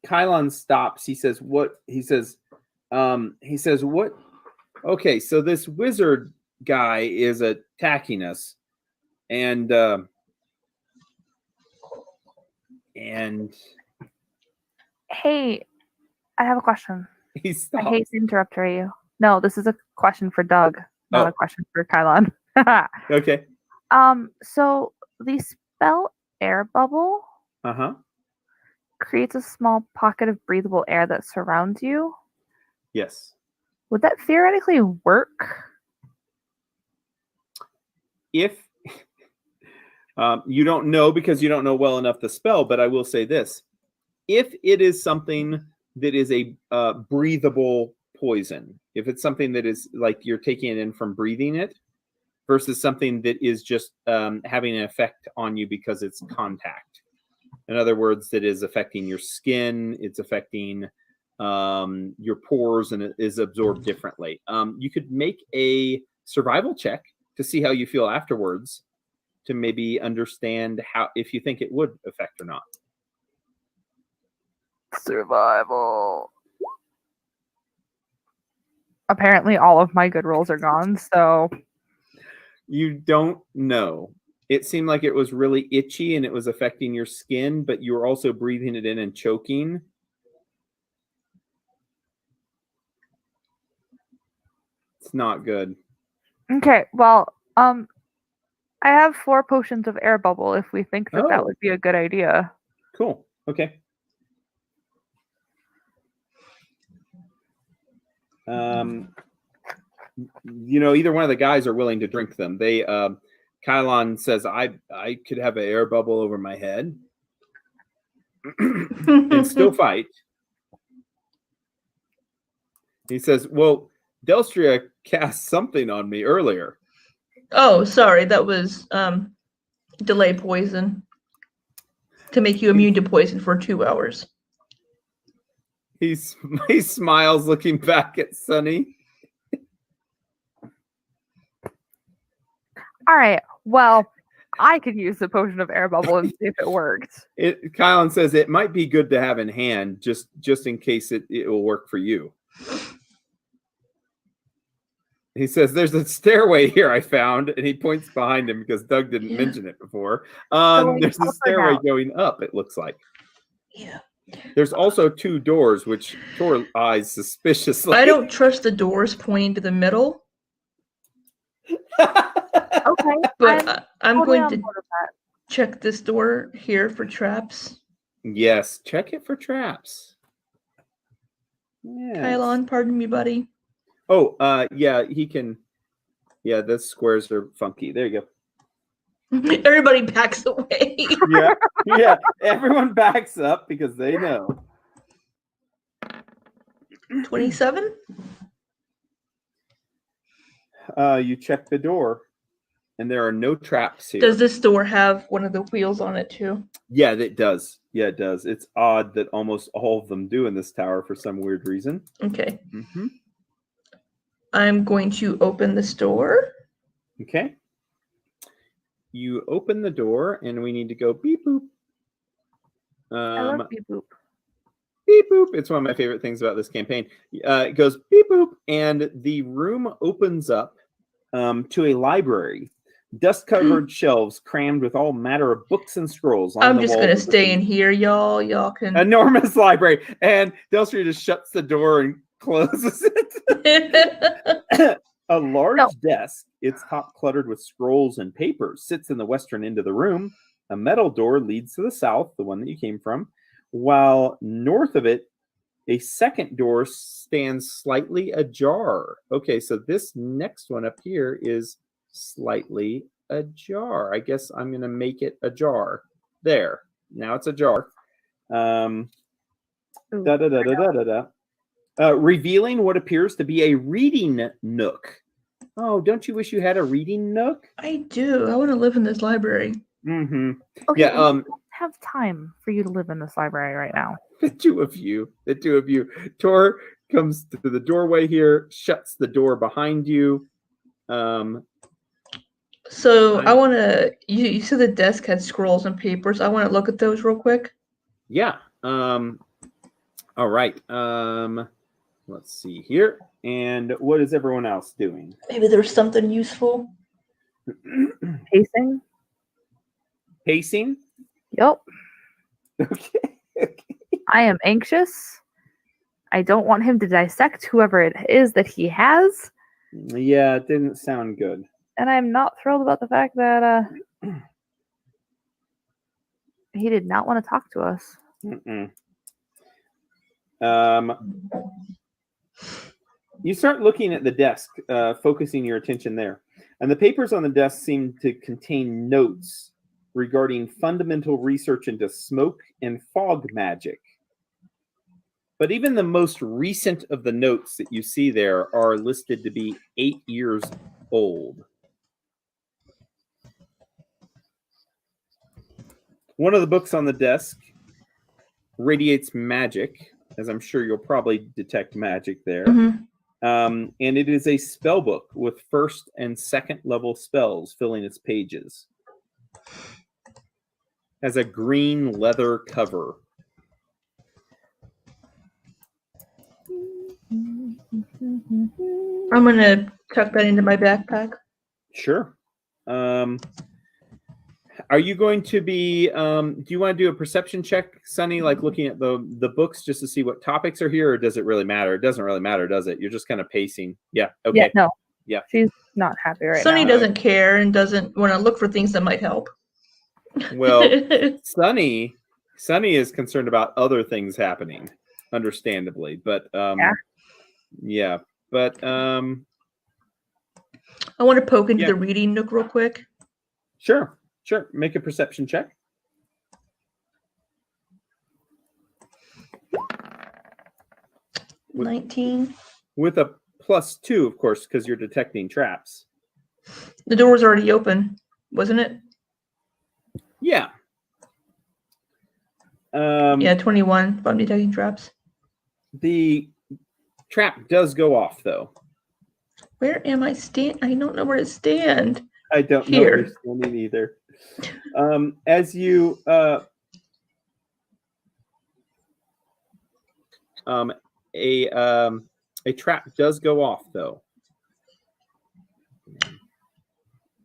Kylan stops. He says, "What?" He says, "What?" Okay, so this wizard guy is attacking us, and hey, I have a question. He stopped. I hate to interrupt you. No, this is a question for Doug, not a question for Kylan. Okay. So the spell air bubble creates a small pocket of breathable air that surrounds you. Yes. Would that theoretically work? If you don't know, because you don't know well enough the spell, but I will say this. If it is something that is a breathable poison, if it's something that is like you're taking it in from breathing it versus something that is just having an effect on you because it's contact. In other words, that is affecting your skin, it's affecting your pores, and it is absorbed differently. You could make a survival check to see how you feel afterwards to maybe understand how, if you think it would affect or not. Survival. Apparently all of my good rolls are gone, so you don't know. It seemed like it was really itchy and it was affecting your skin, but you were also breathing it in and choking. It's not good. Okay, well, I have 4 potions of air bubble if we think that that would be a good idea. Cool. Okay. Either one of the guys are willing to drink them. They Kylan says, I could have an air bubble over my head and still fight. He says, "Well, Delstria cast something on me earlier." Oh, sorry, that was delay poison to make you immune to poison for 2 hours. He smiles, looking back at Sunny. All right. Well, I could use the potion of air bubble and see if it worked. Kylan says it might be good to have in hand, just in case it will work for you. He says, "There's a stairway here I found," and he points behind him because Doug didn't mention it before. There's a stairway going up, it looks like. Yeah. There's also 2 doors, which Tor eyes suspiciously. I don't trust the doors pointing to the middle, Okay. but I'm totally going on to board with that. check this door here for traps. Yes, check it for traps. Yeah. Kylon, pardon me, buddy. Oh, yeah, he can. Yeah, the squares are funky. There you go. Everybody backs away. Yeah. Everyone backs up because they know. 27? You check the door, and there are no traps here. Does this door have one of the wheels on it too? Yeah, it does. Yeah, it does. It's odd that almost all of them do in this tower for some weird reason. Okay. Mm-hmm. I'm going to open this door. Okay. You open the door, and we need to go beep boop. I love beep boop. Beep boop. It's one of my favorite things about this campaign. It goes beep boop, and the room opens up to a library. Dust-covered shelves crammed with all manner of books and scrolls. I'm just going to stay in here, y'all. Y'all can... Enormous library. And Delstria just shuts the door and closes it. A large desk, its top cluttered with scrolls and papers, sits in the western end of the room. A metal door leads to the south, the one that you came from, while north of it, a second door stands slightly ajar. Okay, so this next one up here is slightly ajar. I guess I'm going to make it ajar. There. Now it's ajar. Revealing what appears to be a reading nook. Oh, don't you wish you had a reading nook? I do. I want to live in this library. Mm-hmm. Okay, Yeah. we don't have time for you to live in this library right now. The two of you. Tor comes to the doorway here, shuts the door behind you. So I want to. You said the desk had scrolls and papers. I want to look at those real quick. Yeah. All right. Let's see here. And what is everyone else doing? Maybe there's something useful. Pacing? Pacing? Yep. Okay. I am anxious. I don't want him to dissect whoever it is that he has. Yeah, it didn't sound good. And I'm not thrilled about the fact that he did not want to talk to us. You start looking at the desk, focusing your attention there. And the papers on the desk seem to contain notes regarding fundamental research into smoke and fog magic. But even the most recent of the notes that you see there are listed to be 8 years old. One of the books on the desk radiates magic, as I'm sure you'll probably detect magic there. Mm-hmm. And it is a spell book with first and second level spells filling its pages. Has a green leather cover. I'm going to tuck that into my backpack. Sure. Are you going to be, do you want to do a perception check, Sunny, like looking at the books just to see what topics are here, or does it really matter? It doesn't really matter, does it? You're just kind of pacing. Yeah, okay. Yeah, no. Yeah. She's not happy right Sunny now. doesn't care and doesn't want to look for things that might help. Well, Sunny is concerned about other things happening, understandably. But, yeah. But, I want to poke into the reading nook real quick. Sure. Make a perception check. 19. with a +2, of course, because you're detecting traps. The door was already open, wasn't it? Yeah. Yeah, 21. If I'm detecting traps. The trap does go off, though. Where am I stand? I don't know where to stand. I don't know where Here. you're standing either. As you a trap does go off, though.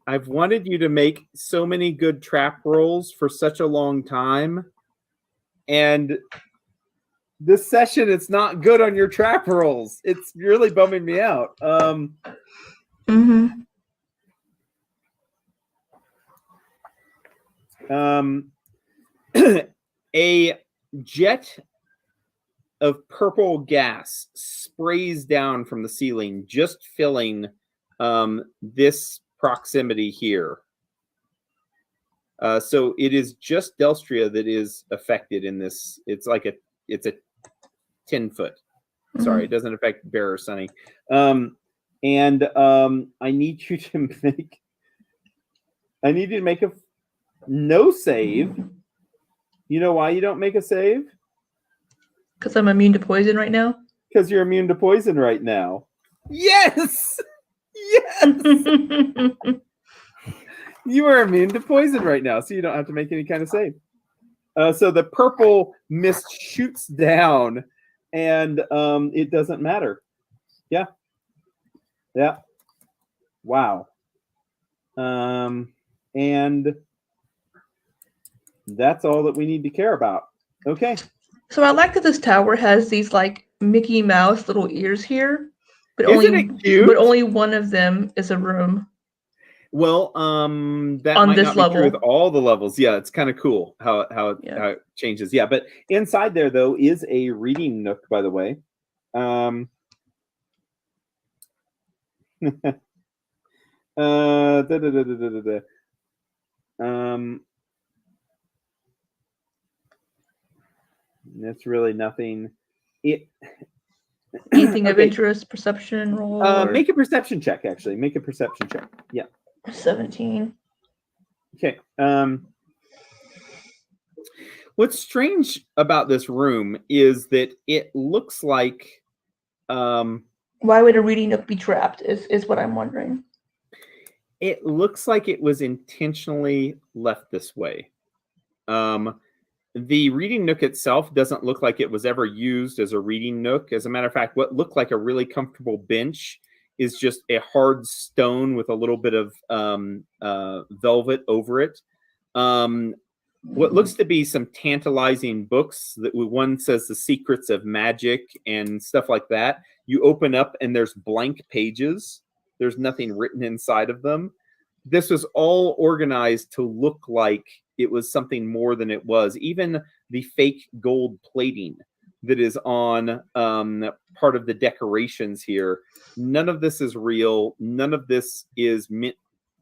I've wanted you to make so many good trap rolls for such a long time, and this session it's not good on your trap rolls. It's really bumming me out. A jet of purple gas sprays down from the ceiling, just filling this proximity here. So it is just Delstria that is affected in this. It's a 10-foot. Sorry, it doesn't affect Bear or Sunny. I need you to make. I need you to make a no save. You know why you don't make a save? Because I'm immune to poison right now. Because you're immune to poison right now. Yes! Yes! You are immune to poison right now, so you don't have to make any kind of save. So the purple mist shoots down, and it doesn't matter. Yeah. Yeah. Wow. And that's all that we need to care about. Okay. So I like that this tower has these like Mickey Mouse little ears here, but Isn't it cute? but only one of them is a room. Well, that On might this not be true level. with all the levels. Yeah, it's kind of cool how it changes. Yeah, but inside there though is a reading nook, by the way. That's really nothing. Anything of Okay. interest, perception roll. or- Make a perception check. Actually, make a perception check. Yeah. 17. Okay. What's strange about this room is that it looks like. Why would a reading nook be trapped? Is what I'm wondering. It looks like it was intentionally left this way. The reading nook itself doesn't look like it was ever used as a reading nook. As a matter of fact, what looked like a really comfortable bench is just a hard stone with a little bit of velvet over it. What looks to be some tantalizing books. That one says The Secrets of Magic and stuff like that. You open up and there's blank pages. There's nothing written inside of them. This was all organized to look like it was something more than it was. Even the fake gold plating that is on part of the decorations here, none of this is real. None of this is meant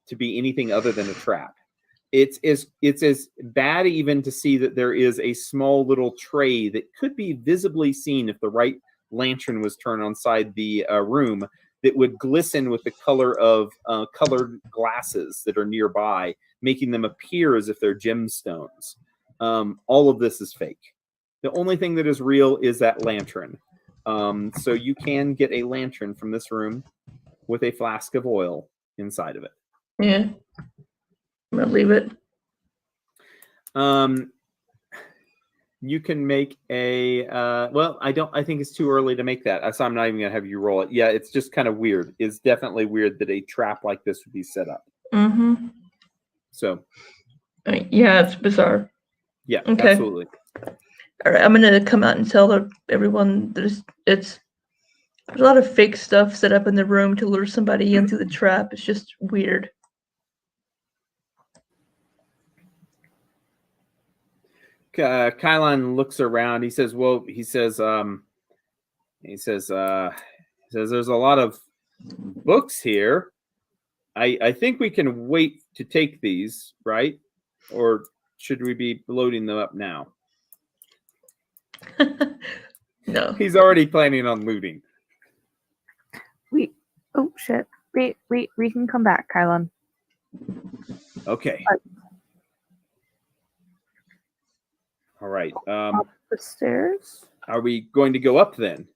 to be anything other than a trap. It's as bad even to see that there is a small little tray that could be visibly seen if the right lantern was turned on side the room, that would glisten with the color of colored glasses that are nearby, making them appear as if they're gemstones. All of this is fake. The only thing that is real is that lantern. So you can get a lantern from this room with a flask of oil inside of it. Yeah. I'm gonna leave it. You can make a well, I think it's too early to make that, so I'm not even gonna have you roll it. Yeah, it's just kind of weird. It's definitely weird that a trap like this would be set up. So yeah, it's bizarre. Yeah, Okay. absolutely. All right, I'm gonna come out and tell everyone there's a lot of fake stuff set up in the room to lure somebody into the trap. It's just weird. Kylon looks around. He says there's a lot of books here. I think we can wait to take these, right? Or should we be loading them up now? No. He's already planning on looting. Oh shit. We can come back, Kylon. Okay. All right. Up the stairs. Are we going to go up then?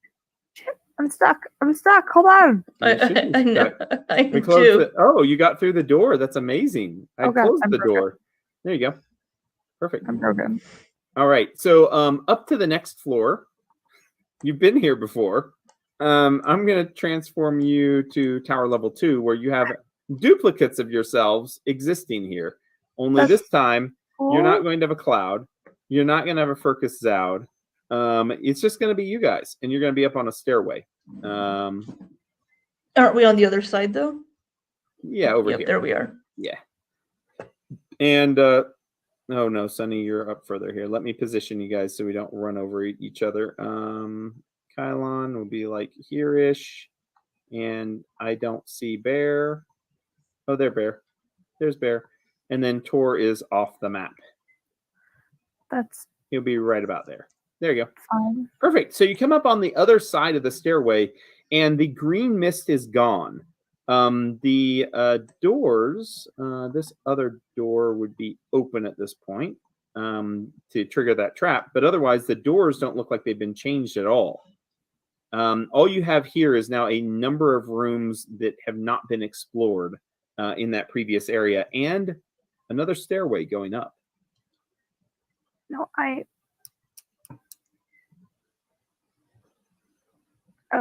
Shit, I'm stuck. Hold on. You should be I know. stuck. I We am closed too. it. Oh, you got through the door. That's amazing. I Oh, God, closed I'm the broken. door. There you go. Perfect. I'm broken. All right. So up to the next floor. You've been here before. I'm going to transform you to tower level 2, where you have duplicates of yourselves existing here. Only That's this time, you're not going to have a cloud. You're not going to have a Furcus Zoud. It's just going to be you guys, and you're going to be up on a stairway. Aren't we on the other side though? Yeah, over Yep, here. there we are. Yeah. And oh no, Sunny, you're up further here. Let me position you guys so we don't run over each other. Kylon will be like here-ish, and I don't see Bear. Oh, there, Bear. There's Bear. And then Tor is off the map. That's He'll be right about there. There you go. fine. Perfect. So you come up on the other side of the stairway, and the green mist is gone. The doors, this other door would be open at this point to trigger that trap, but otherwise the doors don't look like they've been changed at all. All you have here is now a number of rooms that have not been explored in that previous area, and another stairway going up. No, I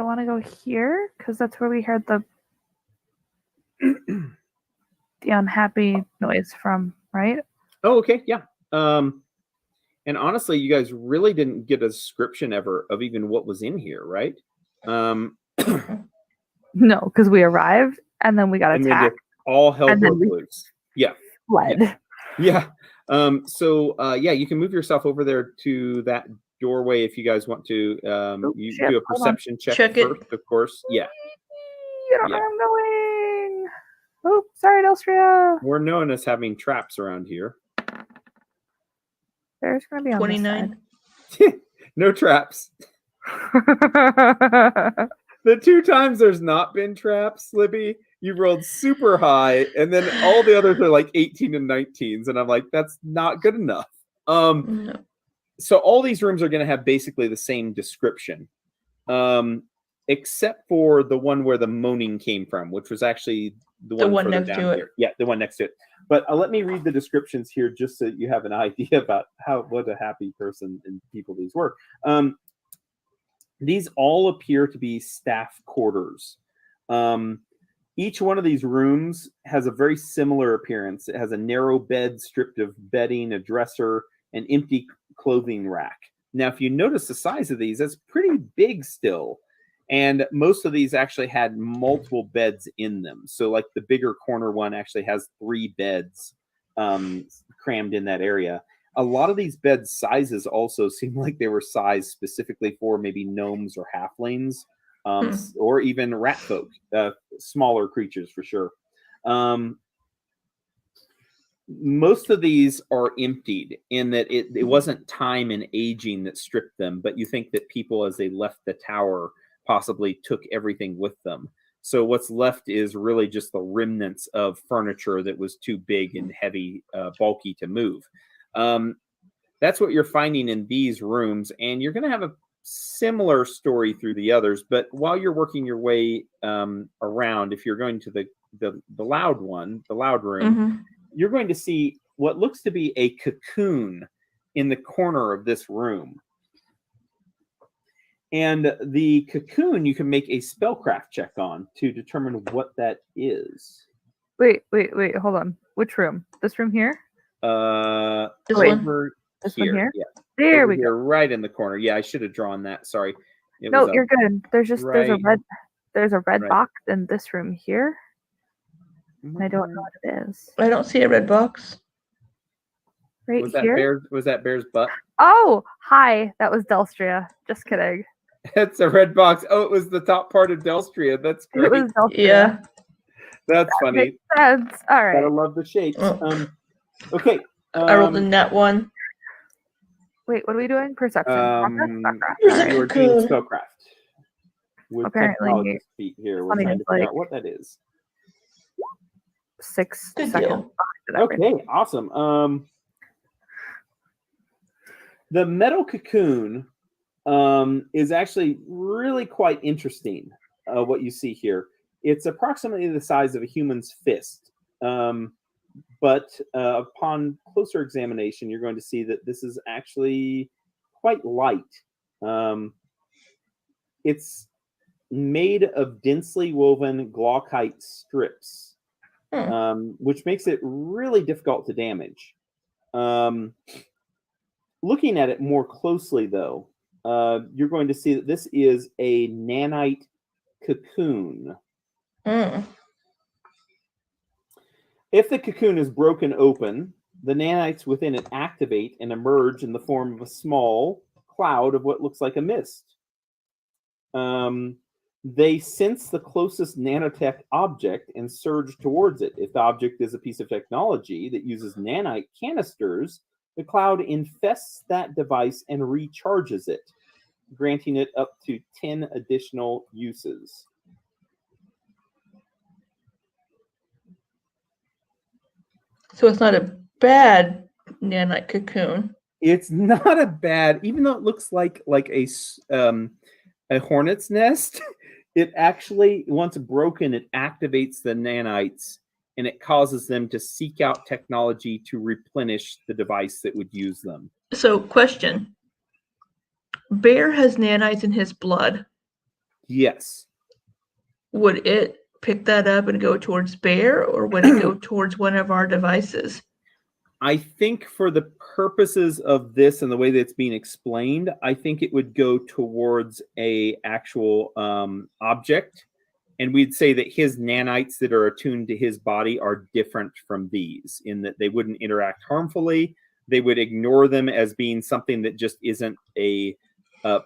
want to go here because that's where we heard the unhappy noise from, right? Oh, okay, yeah. And honestly, you guys really didn't get a description ever of even what was in here, right? No, because we arrived and then we got and then attacked. all hell and then broke we loose. Yeah. Fled. Yeah. So yeah, you can move yourself over there to that doorway if you guys want to. You shit, do a hold on. perception check Check it. first, of course. Yeah. You don't know where I'm going. Oh, sorry, Delstria. We're known as having traps around here. There's gonna be on 29. No traps. this The 2 times there's not been traps, Libby, you rolled super high, and then all the others are like 18 and 19s, and I'm like, that's not good enough. No. So all these rooms are going to have basically the same description, except for the one where the moaning came from, which was actually the one further next down to it. here. Yeah, the one next to it. But let me read the descriptions here just so you have an idea about what a happy person and people these were. These all appear to be staff quarters. Each one of these rooms has a very similar appearance. It has a narrow bed stripped of bedding, a dresser, an empty clothing rack. Now, if you notice the size of these, that's pretty big still. And most of these actually had multiple beds in them. So like the bigger corner one actually has 3 beds crammed in that area. A lot of these bed sizes also seem like they were sized specifically for maybe gnomes or halflings, or even rat folk, smaller creatures for sure. Most of these are emptied in that it wasn't time and aging that stripped them, but you think that people, as they left the tower, possibly took everything with them. So what's left is really just the remnants of furniture that was too big and heavy, bulky to move. That's what you're finding in these rooms, and you're going to have a similar story through the others. But while you're working your way around, if you're going to the loud one, the loud room, you're going to see what looks to be a cocoon in the corner of this room. And the cocoon, you can make a spellcraft check on to determine what that is. Wait, hold on. Which room? This room here? This wait. one? This one here? Yeah. There Over we here, go. right in the corner. Yeah, I should have drawn that. Sorry. It No, was you're good. There's a right- red right. box in this room here. And I don't know what it is. I don't see a red box. Right Was that here. Bear's butt? Oh, hi. That was Delstria. Just kidding. It's a red box. Oh, it was the top part of Delstria. That's It great. was Delstria. Yeah. That's funny. Makes sense. All Gotta right. love the shapes. Oh. Okay. I rolled a net 1. Wait, what are we doing? Perception. You Spellcraft? are doing spellcraft. with Apparently, technologist feet here. We're Sunny trying is to figure like- out what that is. 6 Good seconds. deal. behind it, Okay, awesome. The metal cocoon is actually really quite interesting. What you see here, it's approximately the size of a human's fist, but upon closer examination, you're going to see that this is actually quite light. It's made of densely woven glaucite strips. Which makes it really difficult to damage. Looking at it more closely, though, you're going to see that this is a nanite cocoon. If the cocoon is broken open, the nanites within it activate and emerge in the form of a small cloud of what looks like a mist. They sense the closest nanotech object and surge towards it. If the object is a piece of technology that uses nanite canisters, the cloud infests that device and recharges it, granting it up to 10 additional uses. So it's not a bad nanite cocoon. It's not a bad, even though it looks like a hornet's nest. It actually, once broken, it activates the nanites and it causes them to seek out technology to replenish the device that would use them. So, question. Bear has nanites in his blood. Yes. Would it pick that up and go towards Bear, or would it go towards one of our devices? I think for the purposes of this and the way that it's being explained, I think it would go towards a actual object. And we'd say that his nanites that are attuned to his body are different from these in that they wouldn't interact harmfully. They would ignore them as being something that just isn't a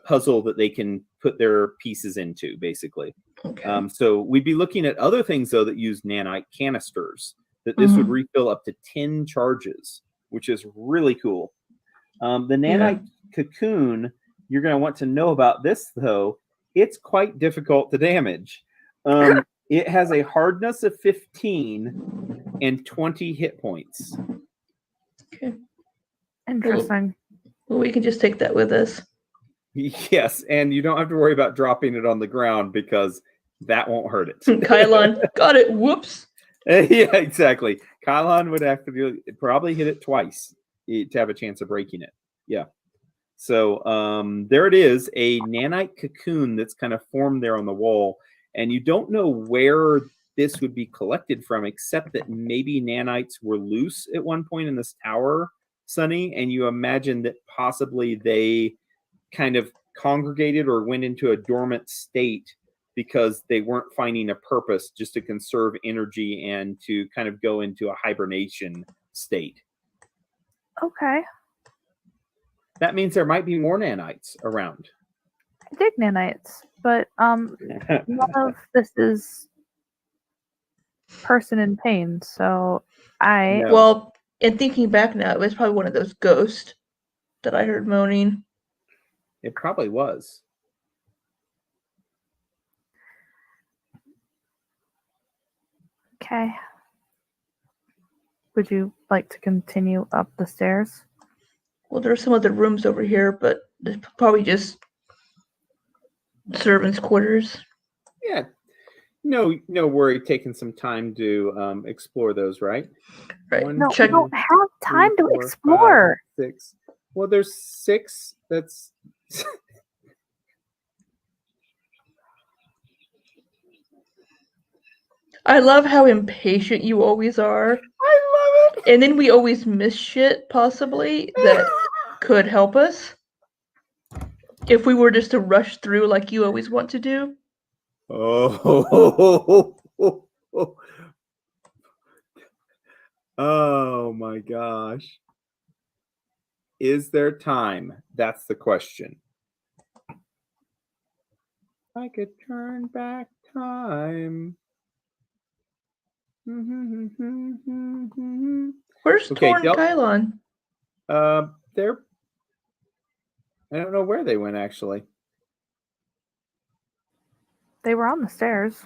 puzzle that they can put their pieces into, basically. Okay. So we'd be looking at other things, though, that use nanite canisters, that this would refill up to 10 charges, which is really cool. The nanite cocoon, you're going to want to know about this, though. It's quite difficult to damage. It has a hardness of 15 and 20 hit points. Okay. Interesting. Well, we can just take that with us. Yes, and you don't have to worry about dropping it on the ground because that won't hurt it. Kylon, got it. Whoops. Yeah, exactly. Kylon would have to probably hit it twice to have a chance of breaking it. Yeah. So there it is, a nanite cocoon that's kind of formed there on the wall. And you don't know where this would be collected from, except that maybe nanites were loose at one point in this tower, Sunny. And you imagine that possibly they kind of congregated or went into a dormant state because they weren't finding a purpose, just to conserve energy and to kind of go into a hibernation state. Okay. That means there might be more nanites around. I dig nanites, but none of this is person in pain, so I No. Well, in thinking back now, it was probably one of those ghosts that I heard moaning. It probably was. Okay. Would you like to continue up the stairs? Well, there are some other rooms over here, but it's probably just servants' quarters. Yeah. No worry taking some time to explore those, right? Right. One, No, Check- we don't have time three, to 4, 5, explore. 6. Well, there's 6. That's I love how impatient you always are. I love it. And then we always miss shit, possibly, that could help us. If we were just to rush through like you always want to do. Oh. Oh my gosh. Is there time? That's the question. I could turn back time. Where's Okay, Torn Del- Kylon? They're. I don't know where they went actually. They were on the stairs.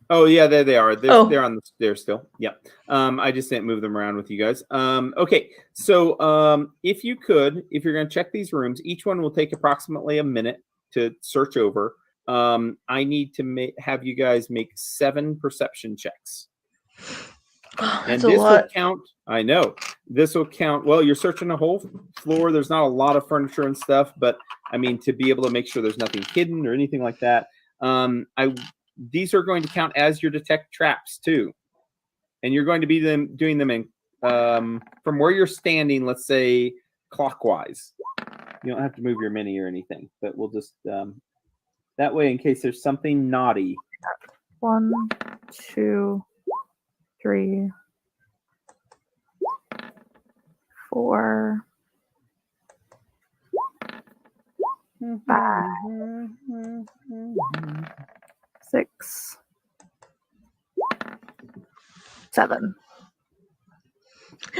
Oh yeah, there they are. They're, Oh. they're on the stairs still. Yeah. I just didn't move them around with you guys. Okay. So if you're going to check these rooms, each one will take approximately a minute to search over. I need to have you guys make 7 perception checks. Oh, And that's a this lot. will count. I know. This will count. Well, you're searching a whole floor. There's not a lot of furniture and stuff, but I mean, to be able to make sure there's nothing hidden or anything like that. These are going to count as your detect traps too. And you're going to be doing them in from where you're standing, let's say clockwise. You don't have to move your mini or anything, but we'll just that way in case there's something naughty. 1, 2, 3, 4, 5, 6, 7.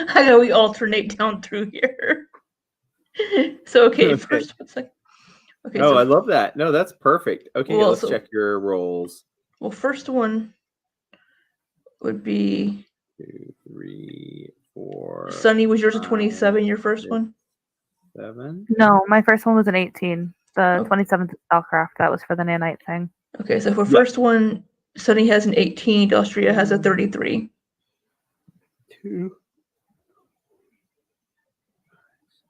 How do we alternate down through here? So okay, Okay. first one second. Okay, Oh, so I love that. No, that's perfect. Okay, Well, let's so- check your rolls. well, first one would be 2, 3, 4, Sunny. Was yours a 5, 27? Your first 6, one? 7. No, my first one was an 18. The Oh. 27th is Spellcraft. That was for the nanite thing. Okay, so for Yeah. first one, Sunny has an 18. Austria has a 33. 2.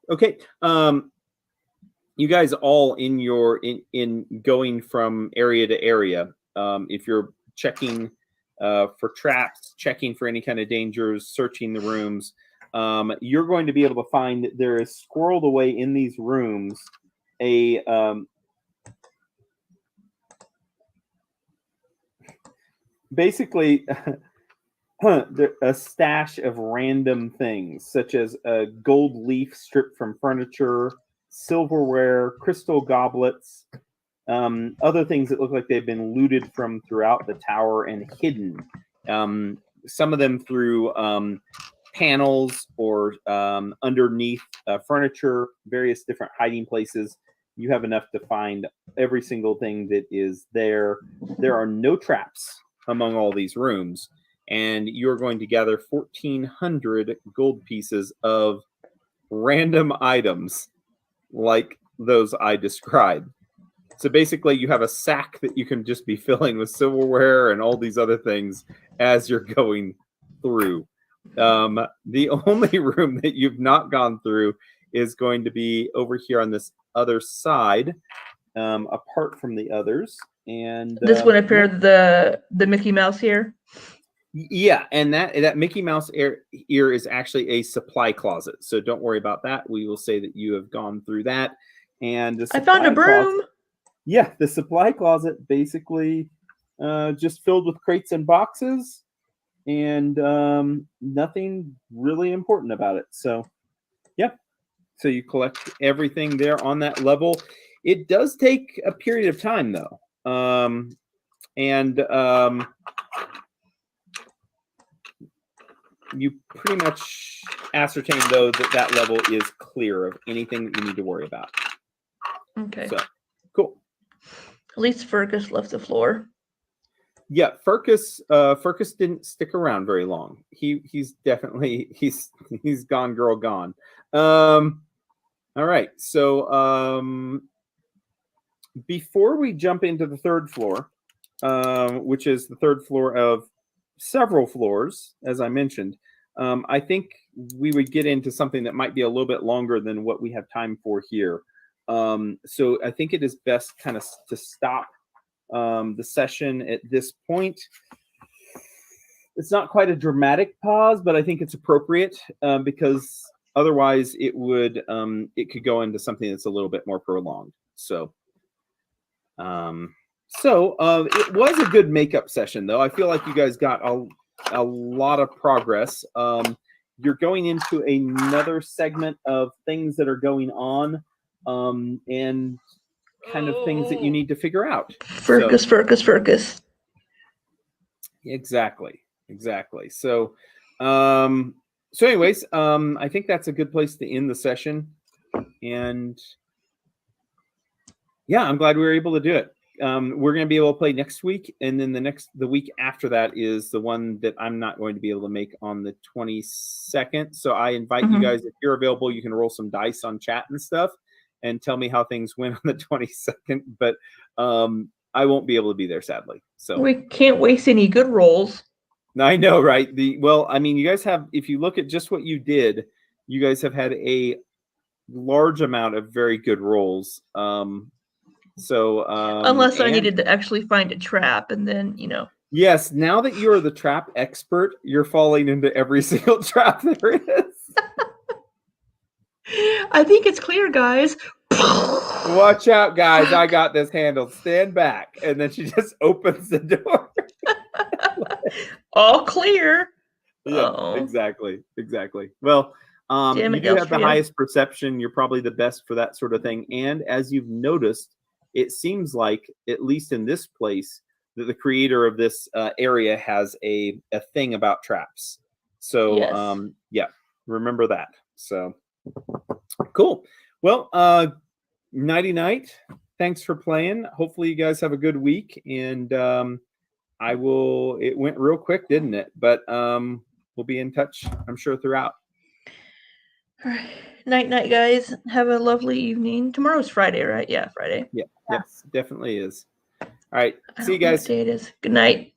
Okay. You guys all in going from area to area. If you're checking for traps, checking for any kind of dangers, searching the rooms, you're going to be able to find that there is squirreled away in these rooms a basically a stash of random things, such as a gold leaf stripped from furniture, silverware, crystal goblets, other things that look like they've been looted from throughout the tower and hidden. Some of them through panels or underneath furniture, various different hiding places. You have enough to find every single thing that is there. There are no traps among all these rooms. And you're going to gather 1,400 gold pieces of random items like those I described. So basically, you have a sack that you can just be filling with silverware and all these other things as you're going through. The only room that you've not gone through is going to be over here on this other side, apart from the others. And This would appear the Mickey Mouse here. Yeah, and that Mickey Mouse ear is actually a supply closet. So don't worry about that. We will say that you have gone through that. And the I found a supply broom. closet- yeah, the supply closet basically just filled with crates and boxes, and nothing really important about it. So, yeah. So you collect everything there on that level. It does take a period of time, though. You pretty much ascertain, though, that level is clear of anything that you need to worry about. Okay. So, cool. At least Fergus left the floor. Yeah, Fergus didn't stick around very long. He's definitely he's gone, girl, gone. All right. So before we jump into the third floor, which is the third floor of several floors, as I mentioned, I think we would get into something that might be a little bit longer than what we have time for here. So I think it is best kind of to stop the session at this point. It's not quite a dramatic pause, but I think it's appropriate because otherwise it could go into something that's a little bit more prolonged. So it was a good makeup session, though. I feel like you guys got a lot of progress. You're going into another segment of things that are going on, and kind of things that you need to figure out. Fergus. Exactly. So, anyways, I think that's a good place to end the session. And yeah, I'm glad we were able to do it. we're going to be able to play next week, and then the week after that is the one that I'm not going to be able to make on the 22nd. So I invite you guys, if you're available, you can roll some dice on chat and stuff, and tell me how things went on the 22nd. But I won't be able to be there, sadly. So We can't waste any good rolls. I know, right? Well, I mean, you guys have, if you look at just what you did, you guys have had a large amount of very good rolls. Unless I needed to actually find a trap, and then, Yes, now that you're the trap expert, you're falling into every single trap there is. I think it's clear, guys. Watch out, guys. I got this handled. Stand back. And then she just opens the door. All clear. Yeah, Oh. exactly. Well, Damn you it, do have the Elstria. highest perception. You're probably the best for that sort of thing. And as you've noticed, it seems like, at least in this place, that the creator of this area has a thing about traps. So, Yes. yeah, remember that. So, cool. Well, nighty-night. Thanks for playing. Hopefully you guys have a good week. And it went real quick, didn't it? But we'll be in touch, I'm sure, throughout. All right. Night, guys. Have a lovely evening. Tomorrow's Friday, right? Yeah, Friday. Yes, definitely is. All right. I See you don't know what guys. day it is. Good night.